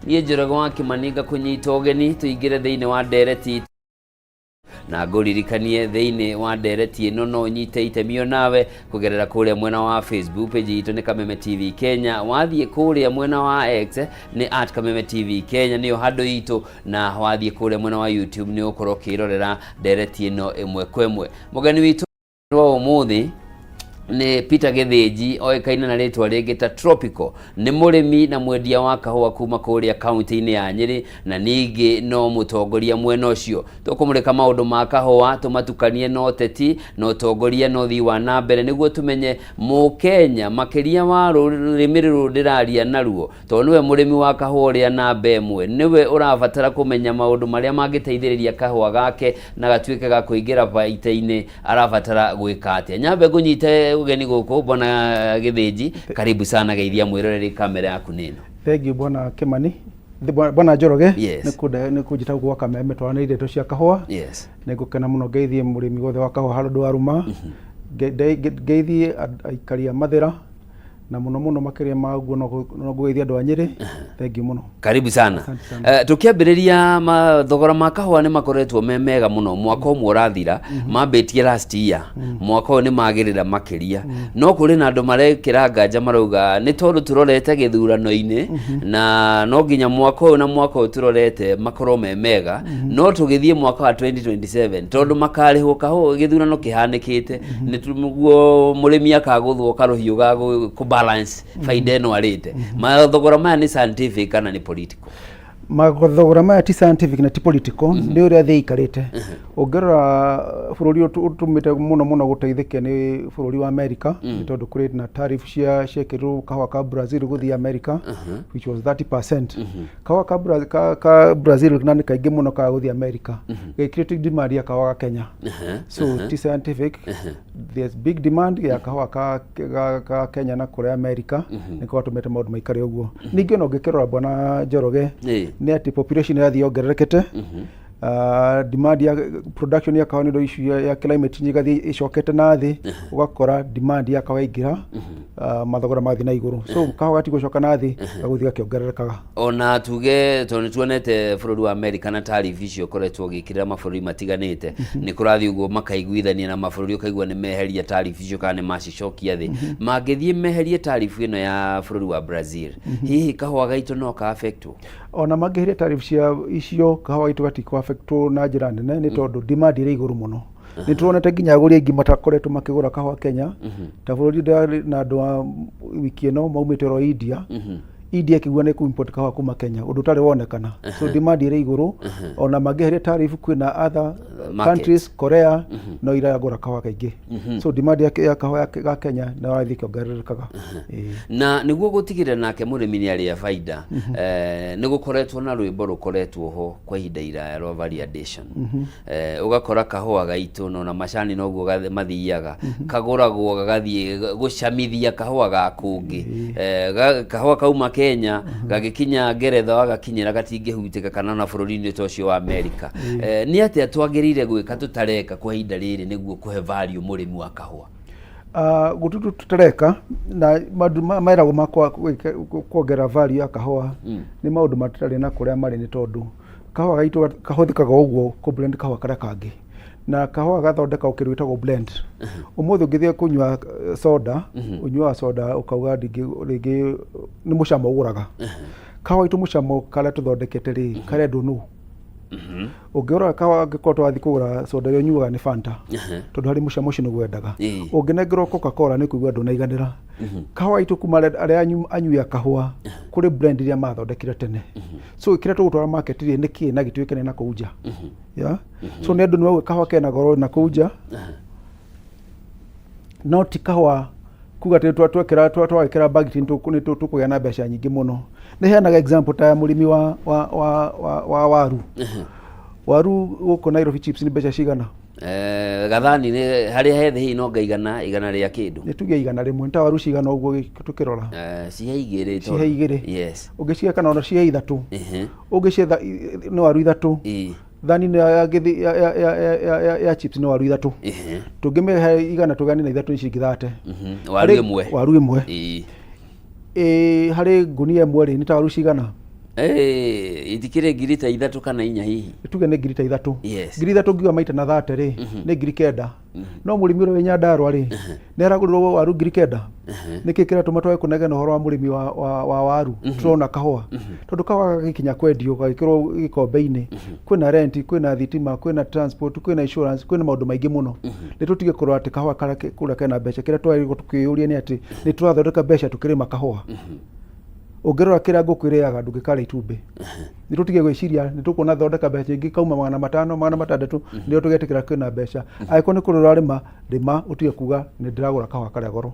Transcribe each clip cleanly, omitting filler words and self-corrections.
niĩ Njoroge wa Kĩmani kũnyita ũgeni tũingĩre thĩinĩ wa ndereti na ngũririkanie thĩinĩ wa ndereti ĩno no nyite itemi onawe kũgerera kũrĩa mwena wa Facebook page itũ nĩ Kameme TV Kenya, wathiĩ kũrĩa mwena wa X nĩ @Kameme TV Kenya nĩyo handũ itũ, na wathiĩ kũrĩa mwena wa YouTube nĩ ũkorwo ũkĩrorera ndereti ĩno ĩmwe kwa ĩmwe. Mũgeni witũ wa ũmũthĩ nĩ Peter Gĩthĩnji oĩkaine na rĩtwa rĩngĩ ta Tropical. Nĩ mũrĩmi na mwendia wa kahũa kuma kũrĩa kaunti-inĩ ya Nyĩrĩ, na ningĩ no mũtongoria mwena ũcio. Tũkũmũrĩka maũndũ ma kahũa, tũmatukanie na ũteti na ũtongoria na ũthii wa na mbere nĩguo tũmenye Mũkenya makĩria wa rũrĩmĩ rũrũ ndĩraria naruo, tondũ nĩwe mũrĩmi wa kahũa ũrĩa namba ĩmwe, nĩwe ũrabatara kũmenya maũndũ marĩa mangĩteithĩrĩria kahũa gake na gatuĩke ga kũingĩra baita-inĩ, arabatara gwĩka atĩa. Nyambe ngũnyite ugeni gũkũ bwana Gĩthĩnji, karibu sana geithia mwĩroreri kamera yaku nĩno. Thank you bwana Kĩmani, bwana Njoroge. Yes. nĩ kũnjita gwa Kameme twanĩire indo cia kahũa. Yes. Nĩ ngũkena mũno geithie mũrĩmi wothe wa kahũa handũ aruma. Geithie aikari a Mathĩra na muno makĩria maguo no ngũgeithia andũ a Nyĩrĩ. Thank you mũno. Karibu sana. Tukiambĩrĩria thogora ma kahũa nĩ makoretwo mega mũno mwaka ũmwe ũrathira, mambĩtie last year, mwaka ũyũ nĩ magĩrĩra makĩria, no kũrĩ na andũ marekĩra nganja marauga nĩ tondũ tũrorete gĩthurano-inĩ na no nginya mwaka ũyũ na mwaka ũyũ tũrorete makorwo mega, no tũgĩthiĩ mwaka wa 2027 tondũ makarĩhwo kahũa gĩthurano kĩhanĩkĩte nĩguo mũrĩmi akagũthwo karũhiũ ga balance faida ĩno arĩte. Mathogora maya nĩ scientific kana nĩ political? Mathogora maya ti scientific na ti political, nĩ ũrĩa thĩ ikarĩte. Ũngĩrora bũrũri ũtũmĩte mũno gũteithĩke nĩ bũrũri wa America, nĩ tondũ kũrĩ na tariff ciekĩrwo kahũa ka Brazil gũthiĩ America, which was 30%. Kahũa ka Brazil na nĩ kaingĩ mũno ka gũthiĩ America, gĩkĩrĩte demand ya kahũa ga Kenya. So ti scientific. There's big demand ya kahũa ka Kenya na kũrĩa America, nĩko gatũmĩte maũndũ maikare ũguo. Ningĩ no ngĩkĩrora bwana Njoroge nĩ atĩ population ĩrathiĩ yongererekete, demand ya production ya kahũa nĩ ũndũ issue ya climate change ĩgathiĩ ĩcokete na thĩ, ũgakora demand ya kahũa ĩingĩra, mathogora mathiĩ na igũrũ. So kahũa gatigũcoka na thĩ, gagũthiĩ gakĩongererekaga. Ona tuge tondũ tuonete bũrũri wa America na tariff icio ũkoretwo ũgĩkĩrĩra mabũrũri matiganĩte, nĩ kũrathiĩ ũguo makaiguithania na mabũrũri ũkaigua nĩ meheria tariff icio kana nĩ macicokia thĩ. Mangĩthiĩ meherie tariff ĩno ya bũrũri wa Brazil, hihi kahũa gaitũ no ka affectwo? Ona mangĩheria tariff cia icio kahũa gaitũ gatikũ affectwo na njĩra nene, nĩ tondũ demand ĩrĩ igũrũ mũno. Nĩ tuonete nginya agũri aingĩ matakoretwo makĩgũra kahũa Kenya, ta bũrũri na andũ a wiki ĩno maumĩte ro India. India kĩgua nĩ import kahũa kuma Kenya, ũndũ ũtarĩ wonekana. So demand ĩrĩ igũrũ, ona mangĩheria tariff kwĩna other countries, Korea no iragũra kahũa kaingĩ. So demand ya kahũa ga Kenya no ĩrathiĩ ĩkĩongererekaga. Na nĩguo gũtigĩrĩra nake mũrĩmi nĩ arĩa baida, nĩ gũkoretwo na rwĩmbo rũkoretwo ho kwa ihinda iraya rwa validation. Ũgakora kahũa gaitũ na macani noguo mathiaga, kagũragwo gagathiĩ gũcamithia kahũa ga kũngĩ. Kahũa kauma Kenya gagĩkinya Ngeretha wagakinyĩra gatingĩhutĩka kana na bũrũri-inĩ ta ũcio wa America. Nĩ atĩa twagĩrĩire gwĩka tũtareka kwa ihinda rĩrĩ nĩguo kũhe value mũrĩmi wa kahũa? Gũtutu tũtareka na maĩragwo ma kuongerera value ya kahũa nĩ maũndũ matarĩ na kũrĩa marĩ, nĩ tondũ kahũa gaitũ kahũthĩkaga ũguo ku blend kahũa karĩa kangĩ, na kahũa gathondeka ũkĩrwo wĩtagwo blend. Ũmũthĩ ũngĩthiĩ kũnyua soda, ũnyuaga soda ũkauga rĩngĩ nĩ mũcamo ũgũraga. Kahũa gaitũ mũcamo karĩa tũthondekete rĩ, karĩa ndũnũ. Ũngĩrora kahũa angĩkorwo twathiĩ kũgũra soda ĩrĩa ũnyuaga nĩ Fanta, tondũ harĩ mũcamo ũcio nĩguo wendaga. Ũngĩnengerwo Coca-Cola nĩ kũigua ndũnaiganĩra. Kahũa gaitũ kuma arĩa anyui a kahũa kũrĩ blend iria mathondekire tene. So kĩrĩa tũgũtwara market rĩ nĩ kĩĩ na gĩtuĩke nĩ na kũu nja. So nĩ andũ nĩwe kahũa kena goro na kũu nja, no ti kahũa kuga twekĩra bagiti nĩ tũkũgĩa na mbeca nyingĩ mũno. Nĩ heanaga example ta mũrĩmi wa waru. Waru gũkũ Nairobi chips nĩ mbeca cigana? Gathani nĩ harĩa hethe hihi no igana rĩa kĩndũ. Nĩ tuge igana rĩmwe, ta waru cigana ũguo tũkĩrora? Cihe igĩrĩ. Cihe igĩrĩ? Yes. Ũngĩcihe kana ona cihe ithatũ? Ũngĩcihe nĩ waru ithatũ? Thani ya chips no waru ithatũ. Tũngĩmĩhe igana tũgani na ithatũ ici ingĩ 30. Waru ĩmwe. Harĩ ngunia ĩmwe rĩ nĩ ta waru cigana? Itikire ngiri ta 3 kana 4 hihi. Tuge nĩ ngiri ta 3. Yes. Ngiri 3 ngiwa maita na 30 rĩ, nĩ ngiri 9. No mũrĩmi ũrĩa wĩ Nyandarua rĩ, nĩ aragũrĩrwo waru ngiri 9. Nĩkĩ kĩratũma twage kũnegena ũhoro wa mũrĩmi wa waru, tũrona kahũa. Tondũ kahũa gagĩkinya kwendio gagĩkĩrwo gĩkombe-inĩ, kwĩna rent, kwĩna thitima, kwĩna transport, kwĩna insurance, kwĩna maũndũ maingĩ mũno. Nĩ tũtige kũrora atĩ kahũa kũrĩa kena mbeca, kĩrĩa twagĩrĩirwo tũkĩyũria nĩ atĩ nĩ tũrathondeka mbeca tũkĩrĩma kahũa. Ũngĩrora kĩrĩa ngũkũ ĩrĩaga ndũngĩkarĩa itumbĩ. Nĩ tũtige gwĩciria nĩ tũkuona thondeka mbeca ingĩ kauma 500 600 nĩo tũgetĩkĩra kwĩna mbeca. Angĩkorwo nĩ kũrora rĩma ũtige kuga nĩ ndĩragũra kahũa karĩa goro.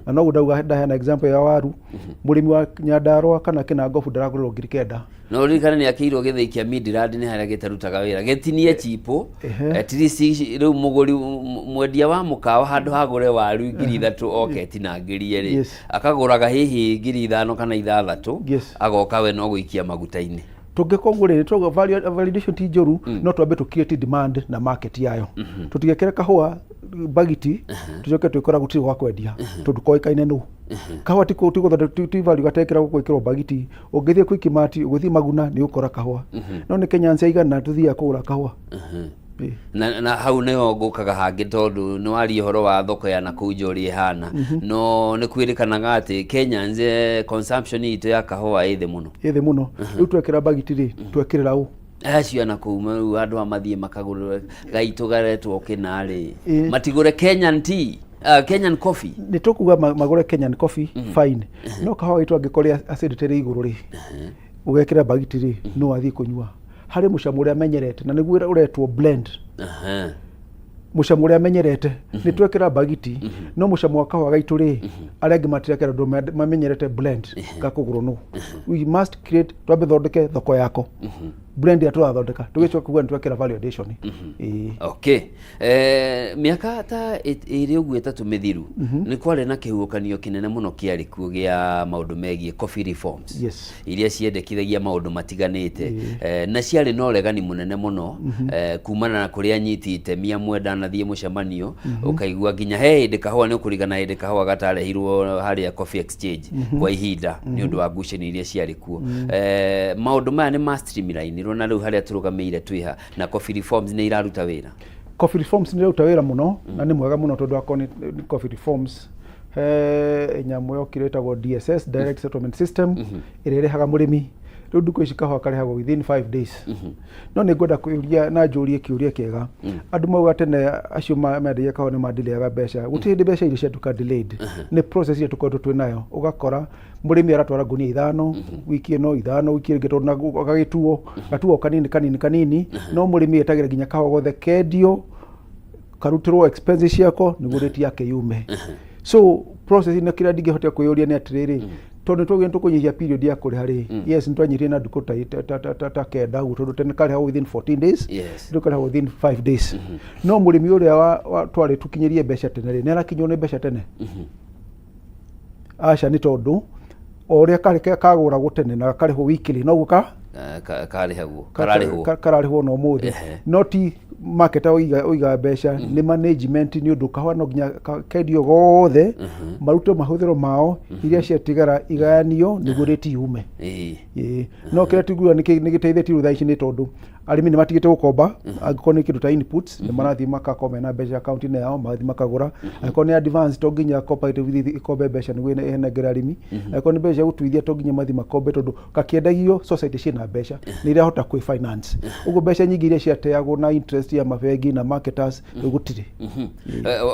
Na no ndauga ndaheana example ya waru, mũrĩmi wa Nyandarua kana Kinangofu ndaragũrĩrwo ngiri 9. No ririkana nĩ akĩirwo gĩthĩi kĩa Midland nĩ harĩa gĩtarutaga wĩra gĩtinie chipo at least rĩu mũgũri mwendia wa mũkawa handũ hagũre waru ngiri 3 oke tina ngiri 2 akagũraga hihi ngiri 5 kana 6 agoka we no gũikia maguta-inĩ. Tũngĩkongũrĩre tũgo validation ti njũru no twambe tũ create demand na market yayo. Tũtigekĩre kahũa bagiti tucoke twĩkora gũtirĩ gwa kwendia tondũ koĩkaine nũ. Kahũa ti gũthondeka ti value gatekĩra gwĩkĩrwo bagiti. Ũngĩthiĩ Quickmart ũgĩthiĩ Maguna nĩ ũkora kahũa. No nĩ Kenyans aigana tũthiaga kũgũra kahũa. Na hau nĩho ngũkaga hangĩ tondũ nĩ waria ũhoro wa thoko ya nakũu Njori ĩhana. No nĩ kwĩrĩkanaga atĩ Kenyans consumption itũ ya kahũa ĩ thĩ mũno. Ĩ thĩ mũno. Rĩu twekĩra bagiti rĩ twekĩrĩra ũ. Acio nakũu andũ amathiĩ makagũrĩrwo gaitũ garetwo kĩnarĩ. Matigũre Kenyan tea. Kenyan coffee. Nĩ tũkuga magũre Kenyan coffee fine. No kahũa gaitũ angĩkorwo acidity rĩ igũrũ rĩ. Ũgekĩra bagiti rĩ no athiĩ kũnyua. Harĩ mũcamo ũrĩa amenyerete na nĩguo ũretwo blend. Mũcamo ũrĩa amenyerete nĩ twekĩra bagiti no mũcamo wa kahũa gaitũ rĩ arĩa angĩ matirekera ndũ mamenyerete blend gakũgũrwo no. We must create twambe thondeke thoko yako. Blend ya tũrathondeka tũgĩcoka kuga nĩ twekĩra validation. Okay. Mĩaka ta ĩrĩ ũguo ĩtatũ mĩthiru nĩ kwarĩ na kĩhuhũkanio kĩnene mũno kĩarĩ kuo gĩa maũndũ megiĩ coffee reforms iria ciendekithagia maũndũ matiganĩte na ciarĩ na ũregani mũnene mũno kumana na kũrĩa anyiti itemi amwe ndanathiĩ mũcemanio ũkaigua nginya he hĩndĩ kahũa nĩ ũkũrigana hĩndĩ kahũa gatarehirwo harĩa Coffee Exchange kwa ihinda nĩ ũndũ wa ngucanio iria ciarĩ kuo. Maũndũ maya nĩ ma streamline na rĩu harĩa tũrũgamĩire twĩha na coffee reforms nĩ iraruta wĩra. Coffee reforms nĩ iraruta wĩra mũno na nĩ mwega mũno tondũ akoni coffee reforms nyamũ yokire ĩtagwo DSS direct settlement system ĩrĩa ĩrehaga mũrĩmi rĩu ndukũ ici kahũa karehagwo within 5 days. No nĩ ngwenda kũria na njũrie kĩũria kĩega. Andũ mauga tene acio mendagia kahũa nĩ mandileaga mbeca. Gũtirĩ hĩndĩ mbeca iria ciatuĩka delayed. Nĩ process iria tũkoretwo twĩ nayo. Ũgakora mũrĩmi aratwara ngunia 5 wiki ĩno 5 wiki ĩngĩ tondũ gatuo kanini no mũrĩmi etagĩra nginya kahũa gothe kendio karutĩrwo expenses ciako nĩguo rĩti yake yume. So process ĩno kĩrĩa ndingĩhota kwĩyũria nĩ atĩrĩrĩ tondũ tũgĩ tũkũnyihia period ya kũrĩha rĩ yes nĩ twanyirie na ndukũ ta kenda ũguo tondũ tene karĩhagwo within 14 days rĩu karĩhagwo within 5 days. No mũrĩmi ũrĩa twarĩ tũkinyirie mbeca tene rĩ nĩ arakinywo nĩ mbeca tene. Aca nĩ tondũ o ũrĩa kagũragwo tene na karĩhwo weekly no guo kararĩhwo no mũthĩ no ti market oiga mbeca nĩ management nĩ ũndũ kahũa no nginya kendio gothe marute mahũthĩro mao iria ciatigara igayanio nĩguo rĩti yume. No kĩrĩa tiguga nĩ gĩteithĩtie rĩu thaa ici nĩ tondũ arĩmi nĩ matigĩte gũkomba angĩkorwo nĩ kĩndũ ta inputs nĩ marathiĩ makakomba na mbeca account-inĩ yao magathiĩ makagũra. Angĩkorwo nĩ advance to nginya cooperative ikombe mbeca nĩguo ĩhenengere arĩmi. Angĩkorwo nĩ mbeca gũtuithia to nginya mathiĩ makombe tondũ gakĩendagio society ciĩna mbeca nĩ irahota kwĩ finance. Ũguo mbeca nyingĩ iria ciateagwo na interest ya mabengi na marketers gũtirĩ.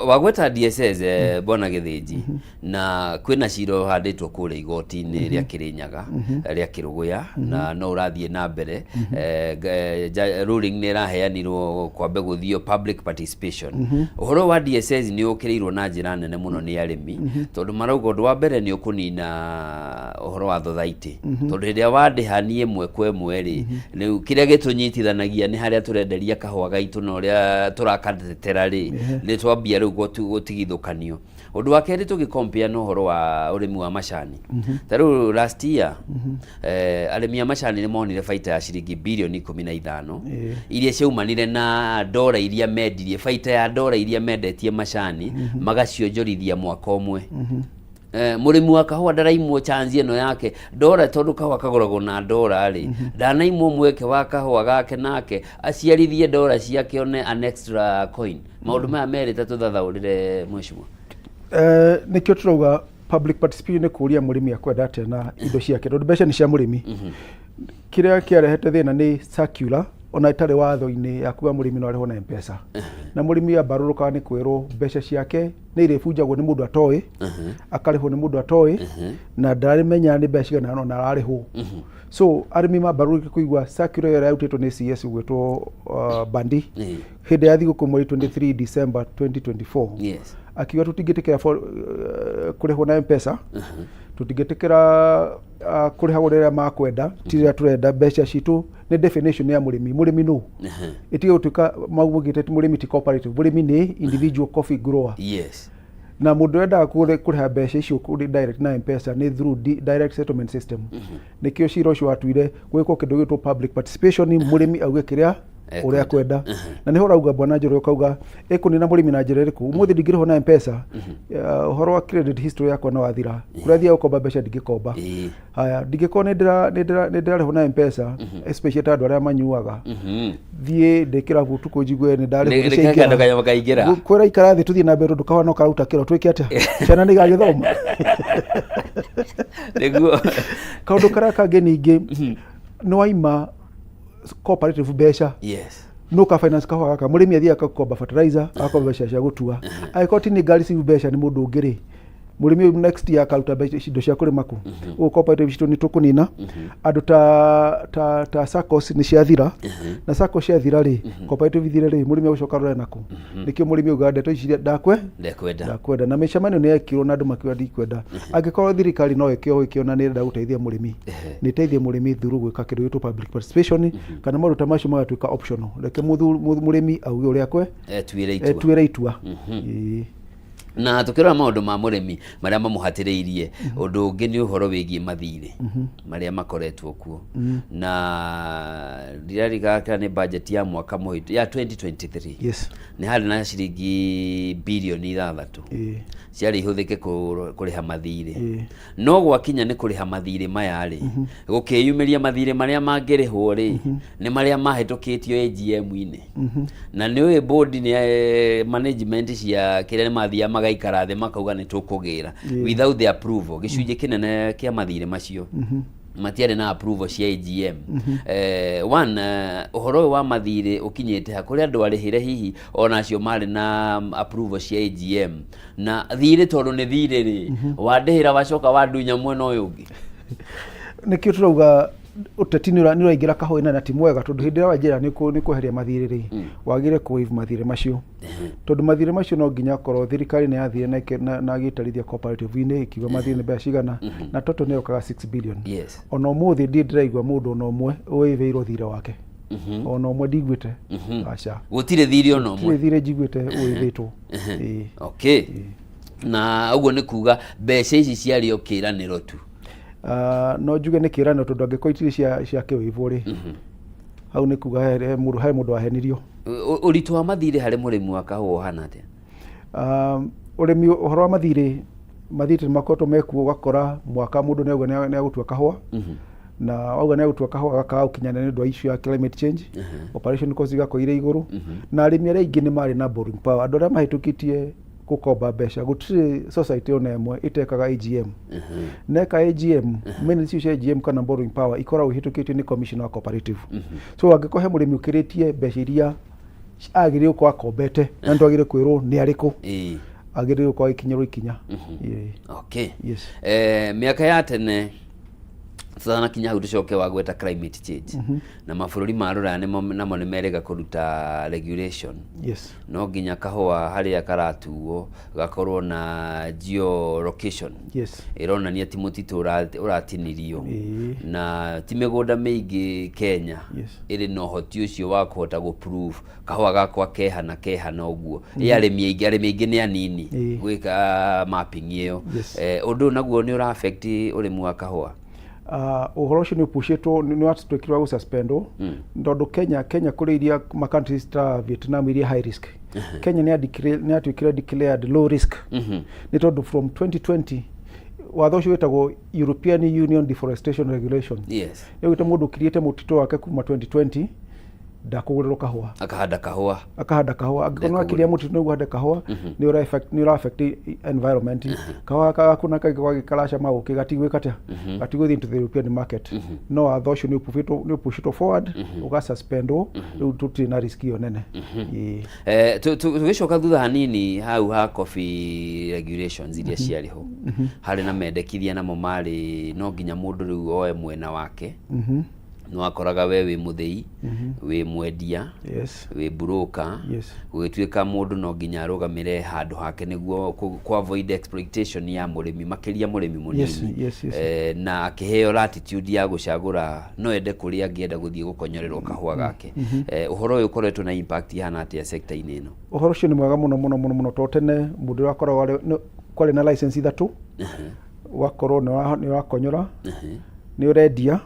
Wagweta DSS Bwana Gĩthĩnji na kwĩna cira handĩtwo kũrĩa igoti-inĩ rĩa Kĩrĩnyaga rĩa Kĩrũgũya na no ũrathiĩ na mbere ruling nĩ ĩraheanirwo kwambe gũthio public participation. Ũhoro wa DSS nĩ ũkĩrĩirwo na njĩra nene mũno nĩ arĩmi tondũ marauga ũndũ wa mbere nĩ ũkũnina ũhoro wa thothaitĩ tondũ rĩrĩa wandĩha niĩ ĩmwe kwa ĩmwe rĩ rĩu kĩrĩa gĩtũnyitithanagia nĩ harĩa tũrenderia kahũa gaitũ na ũrĩa tũrakatetera rĩ nĩ twambia rĩu gũtigithũkanio. Ũndũ wa kerĩ tũgĩcompare na ũhoro wa ũrĩmi wa macani ta rĩu last year arĩmi a macani nĩ monire baita ya ciringi birioni 15 iria ciaumanire na ndora iria mendirie baita ya ndora iria mendetie macani magacionjorithia mwaka ũmwe. murimi wa kahua ndaraimwo chance ino yake ndora tondu kahua kagoragwo na ndora ri ndanaimwo mweke wa kahua gake nake aciarithie ndora ciake one an extra coin maundu maya merite tuthathaurire mweshimwa nikio turauga public participation ni kuria murimi akwenda atia na indo ciake tondu mbeca ni cia murimi kiria kiarehete thina ni circular ona itare watho-ini yakuwa murimi no ariho na M-Pesa na murimi abaruruka ni kwirwo mbeca ciake ni iribunjagwo ni mundu atoi akarihwo ni mundu atoi na ndarimenya ni mbeca cigana na ararihwo so arimi mabaruruka kuigwa circular ya yautitwo ni CS gwetwo bandi hindi ya thiguku mweri 23 December 2024 yes akiwa tutingitikira kurihwo na M-Pesa tutingitikira kuriha gurira makwenda tira turenda mbeca citu ni definition ya murimi no itige utuka magugite murimi ti cooperative murimi ni individual coffee grower yes na mundu enda kuriha mbeca icio kuri direct na M-Pesa ni through direct settlement system nikio ciro cio atuire gwiko kindu gitwo public participation murimi auge kiria uria kwenda na niho rauga bwana Njoro kauga ekunina murimi na njira iriku umuthi ndingiriho na M-Pesa uhoro wa credit history yakwa no athira kurathia ukomba mbeca ndingikomba haya ndingikona ndirariho na M-Pesa especially tandu aria manyuaga thie ndikira vutu kujigwe ni ndari kwera ikara thi tuthie na mbere ndukawa no karuta kiro twike atia ciana ni gagithoma niguo kaundu karia kangi ningi no waima cooperative mbeca yes no ka finance kahwa gaka murimi athia akakomba fertilizer akomba mbeca cia gutua aikoti ni ngari ciu mbeca ni mundu ungiri murimi next year akaruta mbeca indo cia kurima ku o cooperative citu ni tukunina andu ta SACCOS ni ciathira na SACCOS ciathira ri cooperative thire ri murimi ucoka rore naku nikio murimi uga ndeto ici ndakwenda na micamano ni ekirwo na andu makiwa ndikwenda angikorwo thirikari no ikiona ni ndenda guteithia murimi ni teithie murimi thuru gwika kindu gitu public participation kana maruta ta macio magatuika optional reke murimi auge uria kwe tuire itua na tukirora maundu ma murimi maria mamuhatiriirie undu ungi ni uhoro wigie mathire maria makoretwo kuo na rirarigaka ni budget ya mwaka muhitu ya 2023 yes ni hari na ciringi bilioni 6 ciari ihuthike kuriha mathire no gwakinya ni kuriha mathire maya ri gukiyumiria mathire maria mangirihwo ri ni maria mahitukitio AGM-ini na ni we board ni management cia kiria mathia magaikara the makauga ni tukugira without the approval gicunje kinene kia mathire macio matiare na approval cia AGM uhoro wa mathire ukinyete ha kuria andu arihire hihi ona cio mari na approval cia AGM na thire tondu ni thire ri wandihira wacoka wandunya mwena uyu ungi nikio turauga uteti ni uraingira kahoina na ti mwega tondu hindi ya wajira ni kuheria mathire ri wagire kuive mathire macio tondu mathire macio no nginya korwo thirikari ni yathire na gitarithia cooperative ini ikiwa mathire mbeca cigana na toto ni okaga 6 billion yes ona umuthi ndiraigwa mundu ona umwe uiveirwo thire wake ona umwe ndigwite acha gutire thire ona umwe thire njigwite uivitwo okay na uguo ni kuga mbeca ici ciari okiraniro tu no njuge ni kirano tondu angikoitire cia kiwivu ri hau ni kuga he mundu ahenirio uritu wa mathire hari murimi wa kahua hana atia urimi uhoro wa mathire makoto mekuo gakora mwaka mundu ni auga ni agutua kahua na auga ni agutua kahua gaka ukinyana ni ndwa issue ya climate change operation cost gakoire iguru na arimi aria ingi ni mari na borrowing power andu aria mahitukitie gukomba mbeca gutire society ona emwe itekaga AGM neka AGM minutes cia AGM kana borrowing power ikoragwo hitukitio ni commission wa cooperative so angikohe murimi ukiritie mbeca iria agire uko akombete na ndu agire kwirwo ni ariku agire uko ikinyiro ikinya okay yes miaka ya tene sana kinya utucoke wa gweta climate change na mabũrũri ma rũraya namo nĩmerĩga kũruta regulation yes no nginya kahũa harĩa karatuo gakorwo na geolocation yes ironania ti mũtitũ ũratinirio na ti mĩgũnda mĩingĩ Kenya ĩrĩ na ũhoti ũcio wa kũhota gũprove kahũa gakwa keha na ũguo arĩmi aingĩ nĩ anini gwĩka mapping ĩyo ũndũ naguo nĩ ũra affect ũrĩmi wa kahũa uhoro ucio ni pushitwo ni watwekirwa gususpendo ndondo Kenya kuriria ma countries ta Vietnam iria high risk Kenya ni atwikira declared low risk ni tondu from 2020 watho ũcio wĩtagwo European Union Deforestation Regulation. Yes. Nĩ gwĩta mũndũ ũkiriĩte mũtitũ wake kuma 2020 ndakũgũrĩrwo kahũa. Akahanda kahũa. Angĩkorwo nĩ wakĩria mũtitũ nĩguo hande kahũa nĩ ũra affect environment. Kahũa gaku na karacama gũkĩ gatigwĩka atĩa, gatigũthiĩ into the European market. No watho ũcio nĩ ũpushĩtwo forward, ũgasuspendwo, rĩu tũtirĩ na risk ĩyo nene. Tũgĩcoka thutha hanini hau ha coffee regulations iria ciarĩ ho, harĩ na mendekithia namo marĩ no nginya mũndũ rĩu oe mwena wake. No akoraga we wĩ mũthĩi, wĩ mwendia, wĩ broker, gũgĩtuĩka mũndũ no nginya arũgamĩre handũ hake nĩguo ku avoid exploitation ya mũrĩmi, makĩria mũrĩmi mũnini. Na akĩheo latitude ya gũcagũra no ende kũrĩa angĩenda gũthiĩ gũkonyorerwo kahũa gake. Ũhoro ũyũ ũkoretwo na impact ihana atĩa sector-inĩ ĩno? Ũhoro ũcio nĩ mwega mũno to tene mũndũ akoragwo kwarĩ na license ithatũ, wakorwo nĩ wakonyora, nĩ ũrendia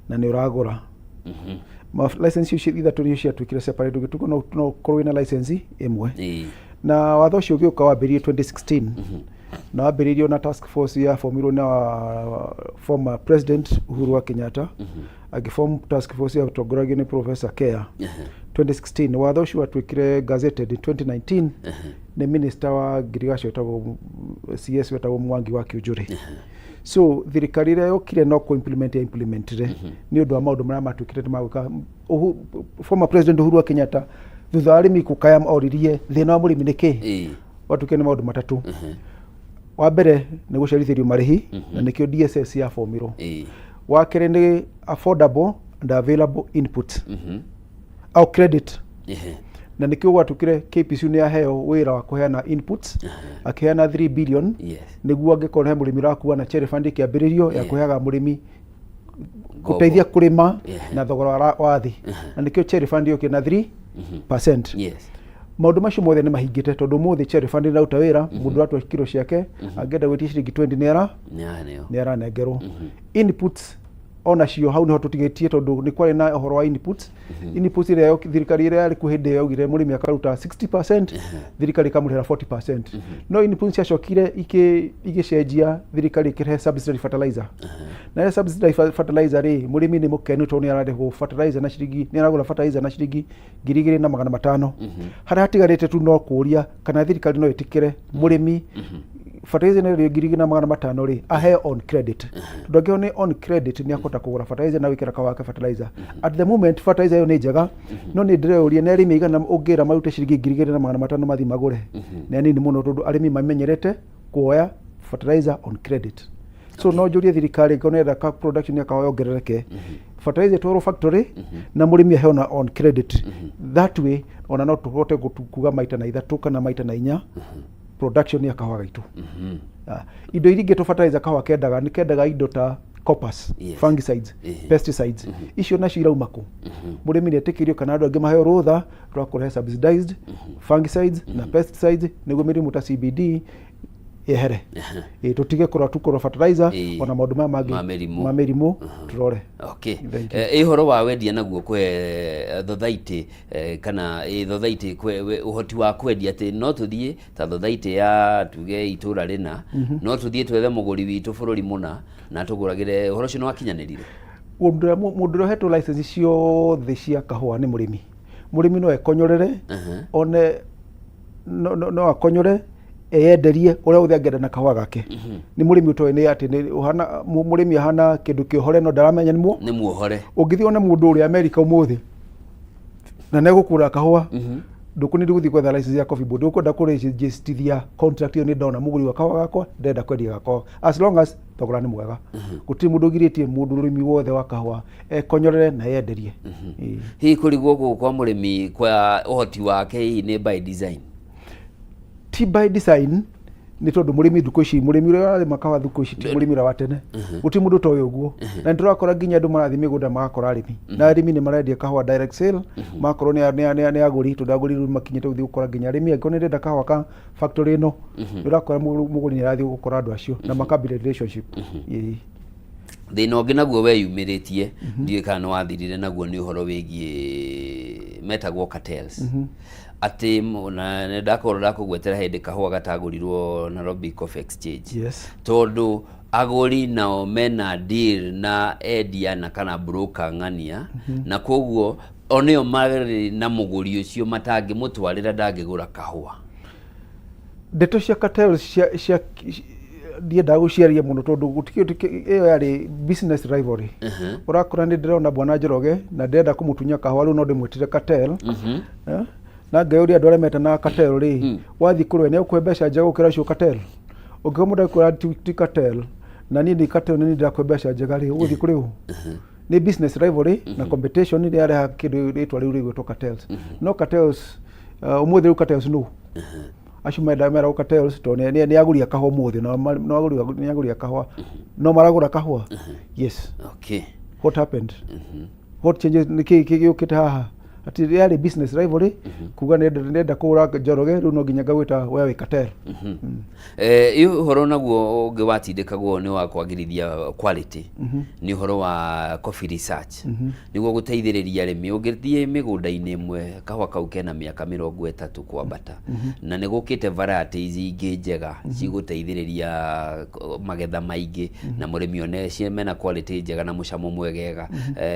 na nĩ ũragũra. License icio ithatũ nĩ ciatuĩkire separate, ũgĩtuĩka no ũkorwo wĩna license ĩmwe. Na watho ũcio ũgĩũka wambĩrĩirie 2016 na wambĩrĩirio na task force ya formirwo na former president Uhuru wa Kenyatta, agĩform task force ya ũtongoragio nĩ Professor Kea 2016. Watho ũcio watuĩkire gazetted in 2019 nĩ minister wa ngirigaca wetagwo CS wetagwo Mwangi wa Kĩũnjũrĩ. So thirikari ĩrĩa yokire no implementire nĩ ũndũ wa maũndũ marĩa matuĩkire nĩ magwĩka. Former president Uhuru wa Kenyatta thutha wa arĩmi kũkaya oririe thĩna wa mũrĩmi nĩ kĩĩ, watuĩkire nĩ maũndũ matatũ. Wa mbere nĩ gũcerithĩrio marĩhi na nĩkĩo DSS ya formirwo. Wa kerĩ nĩ affordable and available input au credit, na nĩkĩo gwatukire KPC nĩ aheo wĩra wa kũheana inputs, akĩheana 3 billion nĩguo angĩkorwo he mũrĩmi ũrakuua na cherry fund ĩkĩambĩrĩrio ya kũheaga mũrĩmi gũteithia kũrĩma na thogora wa thĩ, na nĩkĩo cherry fund yũkire na 3%. Maũndũ macio mothe nĩ mahingĩte tondũ mũthĩ cherry fund ĩraruta wĩra, mũndũ aratua kiro ciake angĩenda gwĩtia ciringi 20 nĩ aranengerwo. Inputs onacio hau niho tutigĩtie tondũ nĩ kwarĩ na ũhoro wa inputs. Inputs ĩrĩa thirikari ĩrĩa yarĩ kuo hĩndĩ ĩyo yaugire mũrĩmi akaruta 60%, thirikari ĩkamũrĩhĩra 40%. No inputs ciacokire igĩcenjia, thirikari ĩkĩrehe subsidiary fertilizer. Na subsidiary fertilizer rĩ, mũrĩmi nĩ mũkenu tondũ nĩ ararĩhwo fertilizer na ciringi, nĩ aragũra fertilizer na ciringi 2,500. Harĩa hatigarĩte tu no kũria kana thirikari no ĩtĩkĩre mũrĩmi fertilizer nĩ 2,500 rĩ ahe on credit. Tondũ angĩkorwo nĩ on credit nĩ akota kũgũra fertilizer na wĩkĩra kawake fertilizer. At the moment fertilizer ĩyo nĩ njega, no nĩ ndĩreuria nĩ arĩmi aigana ũngĩra marute ciringi 2,500 mathi magũre. Nĩ anini mũno tondũ arĩmi mamenyerete kuoya fertilizer on credit. So no njũrie thirikari ĩkorwo nĩenda ka production ya kawa yongerereke, fertilizer twarwo factory na mũrĩmi aheo na on credit. That way ona no tũhote kuga maita na 3 kana maita na 4 production ya kahũa gaitũ. Indo iria ingĩ tũbataraitha kahũa kendaga nĩ kendaga indo ta coppers, fungicides, pesticides. Icio nacio irauma kũ? Mũrĩmi nĩ etĩkĩrio kana andũ angĩ maheo rũtha rwa kũrehe subsidized fungicides na pesticides nĩguo mĩrimũ ta CBD ehere. Tutige kũrora fertilizer ona maũndũ maya mangĩ ma mĩrimũ turore. Okay. Ũhoro wa wendia naguo kwe thothaitĩ kana thothaitĩ ũhoti wa kwendia atĩ no tũthiĩ ta thothaitĩ ya tuge itũra rĩna, no tũthiĩ twethe mũgũri witũ bũrũri mũna na tũgũragĩre. Ũhoro ũcio nĩ wakinyanĩrire? Mũndũ ũrĩa ũhetwo license ciothe cia kahũa nĩ mũrĩmi. Mũrĩmi no ekonyorere, one no akonyore eyenderie ũrĩa ũthĩ angĩenda na kahũa gake. Nĩ mũrĩmi ũtoĩ nĩ atĩ mũrĩmi ahana kĩndũ kĩohore no ndaramenya nĩ muohore. Ũngĩthiĩ one mũndũ ũrĩa Amerika ũmũthĩ na negũkũra kahũa, ndũkũnĩ gũthiĩ gwetha license ya coffee board, ũkwenda kũrĩjistithia contract ĩyo nĩ ndona mũgũri wa kahũa gakwa ndenda kwendia gakwa, as long as thogora nĩ mwega. Gũtirĩ mũndũ ũgirĩtie mũndũ ũrĩmi wothe wa kahũa ekonyorere na eyenderie. Hihi kũrigwo gũkũ kwa mũrĩmi kwa ũhoti wake hihi nĩ by design? Ti by design, nĩ tondũ mũrĩmi thikũ ici, mũrĩmi ũrĩa ararĩma kahũa thikũ ici ti mũrĩmi wa tene. Gũtirĩ mũndũ toĩ ũguo. Na nĩtũrakora nginya andũ marathiĩ mĩgũnda magakora arĩmi. Na arĩmi nĩ marendia kahũa direct sale, makorwo nĩ agũri, tondũ agũri rĩu makinyĩte gũthiĩ gũkora nginya arĩmi angĩkorwo nĩ ndenda kahũa ka factory ĩno, nĩũrakora mũgũri nĩ arathiĩ gũkora andũ acio na makabuild relationship. Thĩna ũngĩ naguo weyumĩrĩtie, ndiũĩ kana nĩ wathirire naguo, nĩ ũhoro wĩgiĩ metagwo cartels. Atĩ ndakorwo ndakũgwetera hĩndĩ kahũa gatagũrirwo Nairobi Coffee Exchange. Tondũ aguri nao mena deal na endia na kana broker ng'ania na koguo oneo mari na muguri ucio matangi mutwarira ndangigura kahua. Ndeto cia cartels cia ndienda guciaria muno tondu gutikio iyo yari business rivalry. Urakora ni ndirona Bwana Njoroge na ndenda kumutunya kahua riu no ndimwitire cartel. Na ngeuria andu aria meta na cartel ri wathi kurwe ne ukwembeca njega gukira cio cartel. Ungimuda kwa cartel na ni cartel ni ndakwembeca njega ri uthi kuri u. Ni business rivalry na competition ni yare kindu ritwa riu rigwetwo cartels. No cartels umuthi riu cartels no. Ashumeda mera cartels to ni aguria kahua umuthi no aguria kahua no maragura kahua. Yes. Okay. What happened? What changes ni ki ukita haha? Ati yari business rivalry kuga nenda kura Njoroge riu no nginya ngawita wewe cartel. Iyo horo naguo ngiwatindikagwo ni wa kwagirithia quality ni horo wa coffee research niguo guteithiriria arimi ungithie migunda-ini imwe kahua kau kena miaka 30 kwambata na ni gukite varieties ingi njega ciguteithiriria magetha maingi na murimi one ciemena quality njega na mucamo mwegega.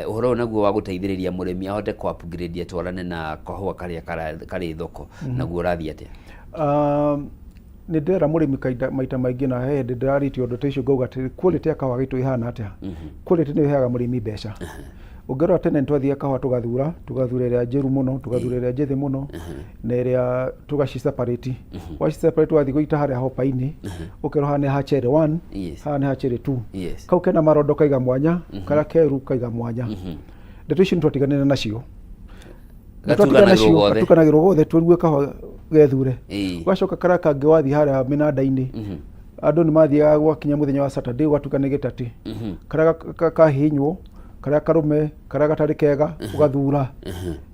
Horo naguo wa guteithiriria murimi ahote ku upgrade twarane na kahua karia kari thoko naguo rathi atia. Ni ndera murimi maita maingi na he ndirariti undu ta icio ngauga ati quality ya kahua gitu ihana atia. Quality ni iheaga murimi mbeca. Ungirora tene twathia kahua tugathura iria njiru muno tugathura iria njithi muno na iria tugaci separate. Waci separate wathi guita haria hopa-ini ukiroha ni hachere 1 ha ni hachere 2 kau kena marondo kaiga mwanya karia keru kaiga mwanya. Ndeto icio twatiganire nacio tukanagirwo gothe twerue kahua gethure. Wacoka karia kangi wathi haria minanda-ini andu ni mathiaga gwakinya muthenya wa Saturday gwatukane gitati karia kahinywo karia karume karia gatari kega ugathura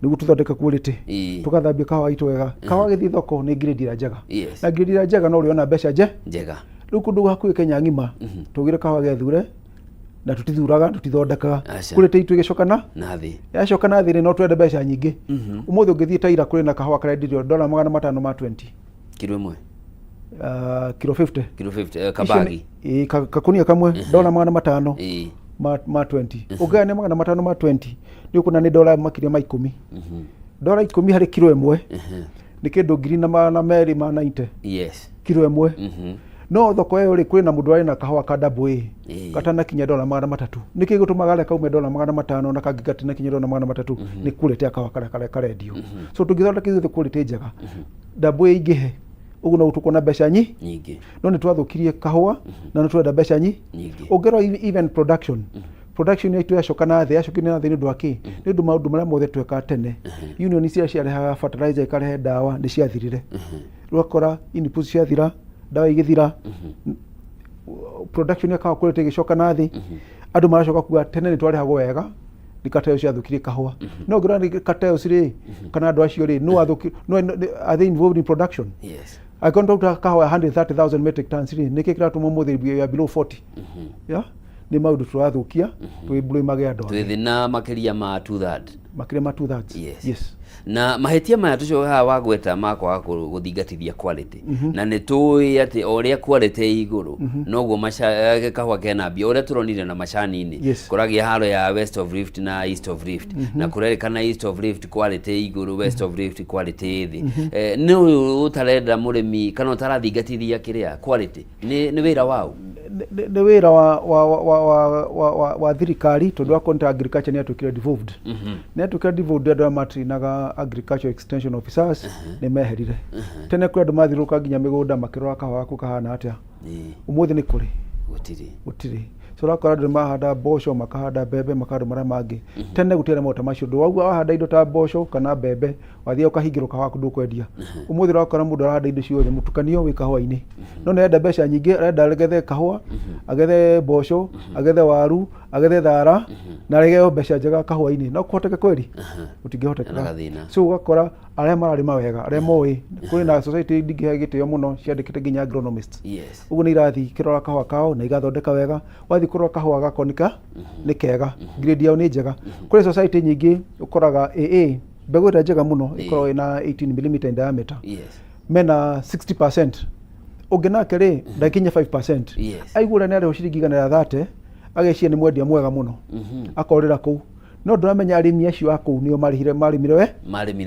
niguo tuthondeke quality tugathambia kahua itu wega. Kahua githi thoko ni grade ira njega na grade ira njega no riona mbeca njega. Riu kundu hakuhi Kenya ngima tugire kahua gethure na tutithuraga tutithondekaga quality itu igicokana nathi yacokana nathi no twende mbeca nyingi. Umuthi ungithie taira kuri na kahua karia ndirio $520 kilo imwe kilo 50 kabagi kakunia kamwe $500 ma 20 ugane $500 ma 20 ni ukuna ni dola makiria ma 10 dola 10 hari kilo imwe ni kindu ngiri na meri ma 90 kilo imwe. No thoko iyo ri kwina mundu ari na kahua ka double katana kinya $300 niki gutumaga le kaume $500 na kangi gatina kinya $300 ni quality ya kahua kare dio. So tugithondeka the quality njega double ingihe ugu no utukona mbeca nyingi no ni twathukirie kahua na no twenda mbeca nyingi. Ungero even production yetu yacokana thĩ yacokina thĩ ni ndu aki ni ndu maundu maria mothe tweka tene. Union cia ciarehaga fertilizer ikarehe dawa ni ciathirire rwakora inputs ciathira dawa igithira production ya kahua quality igicokana thĩ andu maracoka kuga tene ni twarehagwo wega ni cartels ciathukirie kahua. No ngira ni cartels ri kana andu acio ri no are they involved in production? I can talk to kahua 130,000 metric tons ri niki kiratuma muthi ya below 40 ni maundu turathukia twibulumage andu twithina makiria ma 2/3 yes. Na mahetia maya tucio haha wagweta makwa guthingatithia quality na ni tui ati oria quality iguru noguo kahua kena mbia oria turonire na macani-ini kuragia haro ya West of Rift na East of Rift na kurerikana East of Rift quality iguru West of Rift quality thi ni utarenda murimi kana utarathingatithia kiria quality ni wira wao ni wira wa thirikari tondu akonta agriculture ni atukire devolved ni atukire devolved andu matrinaga agriculture extension officers ni meherire tene kuri andu mathiruka nginya migunda makirora kahua gaku kahana atia umuthi ni kuri gutiri so rakora andu mahanda mboco makahanda mbembe makahanda maria mangi tene gutire mota macio ndu wauga wahanda indo ta mboco kana mbembe wathia ukahingirwo kahua kundu kwendia umuthi rakora mundu arahanda indo ciothe mutukanio wi kahua-ini no nenda mbeca nyingi arenda agethe kahua agethe mboco agethe waru agethe thara na regeo mbeca njega kahua-ini no kuhoteke kweli utingihoteka. So ugakora aria mararima wega aria moi kuri na society ndingihe gitio muno ciandikite nginya agronomists ugu ni irathi kirora kahua kao na igathondeka wega wathi kurora kahua gako ni kega grade yao ni njega. Kuri society nyingi ukoraga AA mbegu ira njega muno ikorwo ina 18 mm in diameter mena 60% Ungenake ri ndakinya 5%. Yes. Aigura ni ari ciringi 130 ageciria ni mwendia mwega muno. Akorira kuu. No ndamenya arimi acio aku nio marimire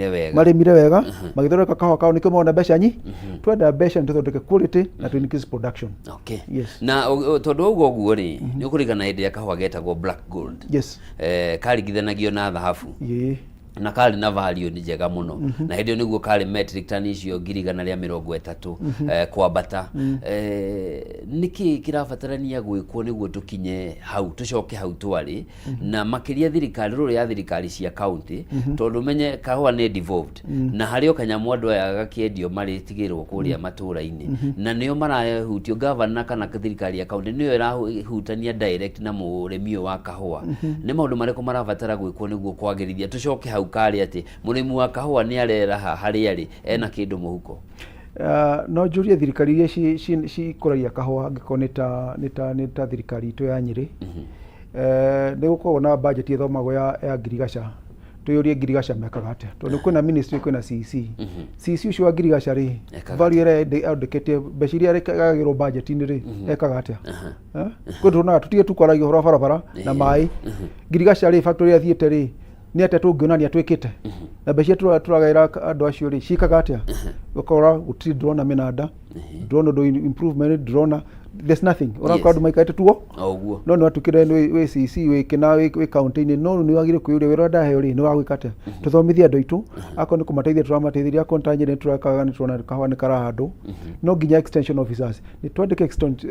wega magithoreka kahwa kao nikio mona mbeca nyi twenda mbeca nituthondeke quality na to increase production. Okay. Yes. Na tondu uguo ri ni ukurigana hindi ya kahwa getagwo black gold. Yes. Karigithanagio na dhahabu. Yeah. Na kari na value ni njega muno na hindi niguo kari metric ton icio 130 kwambata. Niki kirabatarania gwikwo niguo tukinye hau tucoke hau twari na makiria thirikari ruri ya thirikari cia county tondu menye kahua ni devolved na hario kanyamu andu aya gakiendio mari tigirwo kuria matura-ini na nio marahutio governor kana thirikari ya county nio irahutania direct na murimi wa kahua. Ni maundu mariko marabatara gwikwo niguo kwagirithia tucoke hau kari ati murimi wa kahua ni arera hari ari ena kindu muhuko. No juria thirikari iria cikuragia kahua angiko ni ta thirikari itu ya Nyeri. Ni gukorwo na budget ithomagwo ya Girigaca. Tuyurie Girigaca mekaga atia tondu kwina ministry kwina CC. CC ucio wa Girigaca ri value ire andikete mbeca iria rekagirwo budget ini ri ekaga atia. Kwithuna tutige tukwaragia horo barabara na mai. Girigaca ri factory athiete ri ni ate tungionania twikite na mbeca turagaira andu acio ri cikaga atia gukora gutiri drone minada drone do improvement drone there's nothing ora kwa andu maikaite tuo oguo no no atukire we CC we kina we county ni no ni wagire kuyuria wira ndahe ri ni wagwikate tuthomithia andu itu ako ni kumateithia turamateithia kontanje ni turakaga ni turona kahwa ni kara handu no nginya extension officers ni twandike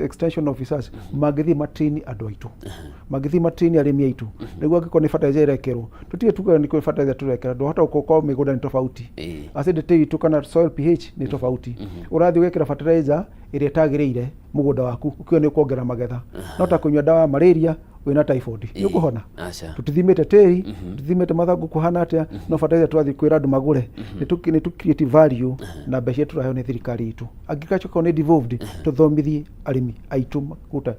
extension officers magithi matrain andu itu magithi matrain arimi aitu niguo ngiko ni fertilizer irekerwo tutige tuga ni fertilizer turekera ndo hata uko migunda ni tofauti acidity itu kana soil pH ni tofauti urathi wekera fertilizer iria tagiriire mugunda waku ukio ni kuongera magetha no ta kunywa dawa malaria wina typhoid ni kuhona tutithimite teri tutithimite mathangu kuhana atia no fertilizer twathi kwira andu magure ni tu create value na mbeca turahe ni thirikari itu agriculture ko ni devolved tuthomithie arimi aitu kuta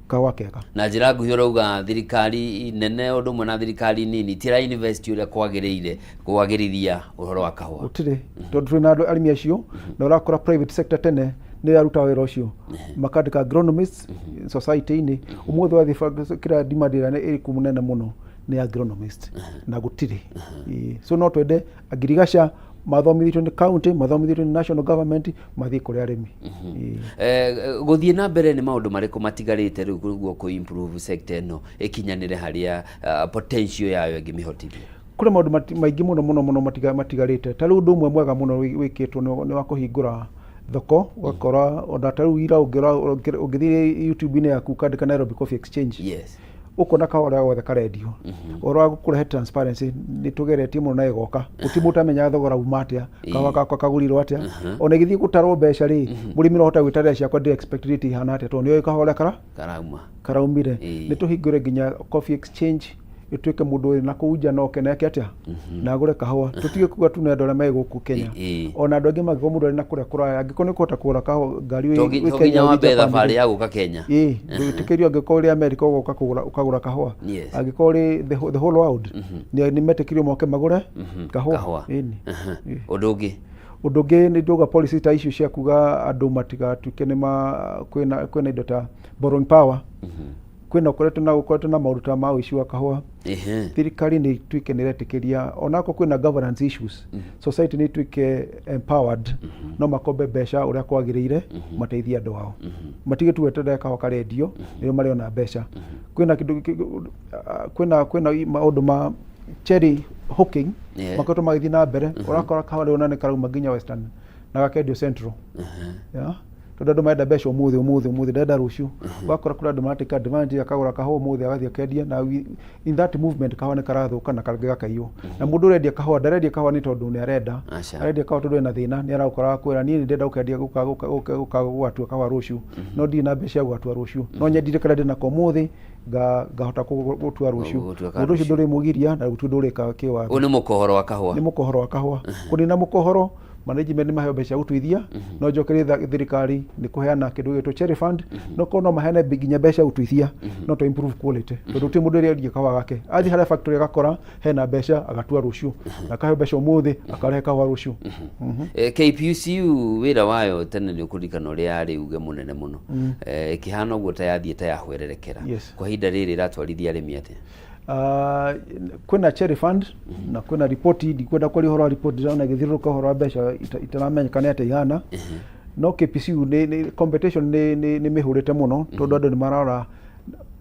kawakeka na njira nguhi urauga thirikari nene undu mwe na thirikari nini tira invest uria kwagiriire kwagirithia uhoro wa kahua utire tondu twina andu arimi acio na urakora private sector tene ni aruta wira ucio makandika agronomists society ini umuthi wa kira demand ira iri kumunene muno ni agronomist na gutire so no twende Girigaca mathomithitio ni county mathomithitio ni national government mathii kuri arimi guthie na mbere ni maundu mariko matigarite riu guo ku improve sector no ikinyanire haria potential yayo ngimihotithia kuri maundu maingi muno matigarite ta riu undu umwe mwega muno wikitwo ni wa kuhingura thoko wakora ona ta riu ira ungithie YouTube ine yaku kandika Nairobi Coffee Exchange yes ukona kahora wothe karedio oro gukurehe transparency ni tugeretie muno na igoka utimuta menya thogora umatia kawa kagurirwo atia ona githii gutarwo mbeca ri murimi no hota gwitaria ciakwa ndi expect rate ihana atia to ni kahora karaumire ni tuhingure nginya Coffee Exchange ituike mundu na kuja no keneke atia na gure kahwa tutige kuga tu na ndora mai guku Kenya ona andu angi magigo mundu na kuria kuraya angiko ni kota kura kahwa ngari we Kenya wa betha bari ya guka Kenya ndutikirio angiko ri America ugoka ukagura kahwa angiko ri the whole world ni metikirio moke magure kahwa udungi ni nduga policy ta issue cia kuga andu matiga tukenema kwina indo ta borrowing power kwina ukoretwo na maruta ma uici wa kahua thirikari ni tuike niretikiria onako kwina governance issues society ni tuike empowered no makombe mbeca uria kwagiriire mateithia andu ao matige tu weterera kahua karendio nio mari ona mbeca kwina maundu ma cherry hooking makoto magithi na mbere urakora kahua rĩu nane karauma nginya western na gakendio central tondu maenda mbeca umuthi ndenda ruciu wakora kura andu maratake advantage akagura kahua umuthi agathie akendia na in that movement kahua ni karathuka na gakaiywo na mundu urendia kahua ndarendia kahua ni tondu ni arendia kahua tondu ena thina ni arakora kwira ni ndenda ukendia gukagwatua kahua ruciu no ndi na mbeca gwatua ruciu no nyendire kana ndina ko umuthi ngahota gutua ruciu mundu ucio nduri mugiria na gutu nduri ka kiwa ni mukohoro wa kahua kunina mukohoro management nĩ maheo mbeca gũtuithia no njokerie thirikari nĩ kũheana kĩndũ gĩtwo cherry fund no kono mahene nginya mbeca gũtuithia no to improve quality tondũ ti mũndũ ũrĩa kahũa gake athi harĩa factory agakora hena mbeca agatua rũciũ akaheo mbeca ũmũthĩ akarehe kahũa rũciũ. KPLC wĩra wayo tene nĩ ũkũririkana ũrĩa yarĩ uge mũnene mũno ĩkĩhana ũguo ta yathiĩte yahwererekera kwa ihinda rĩrĩ ĩratwarithia arĩmi atĩa? Kwĩna cherry fund na kwĩna ripoti ndikwenda kwaria ũhoro wa ripoti ndĩrona gĩthiũrũrũka ũhoro wa mbeca itaramenyekana atĩa ihana no KPLC competition nĩ mĩhũrĩte mũno tondũ andũ nĩ marora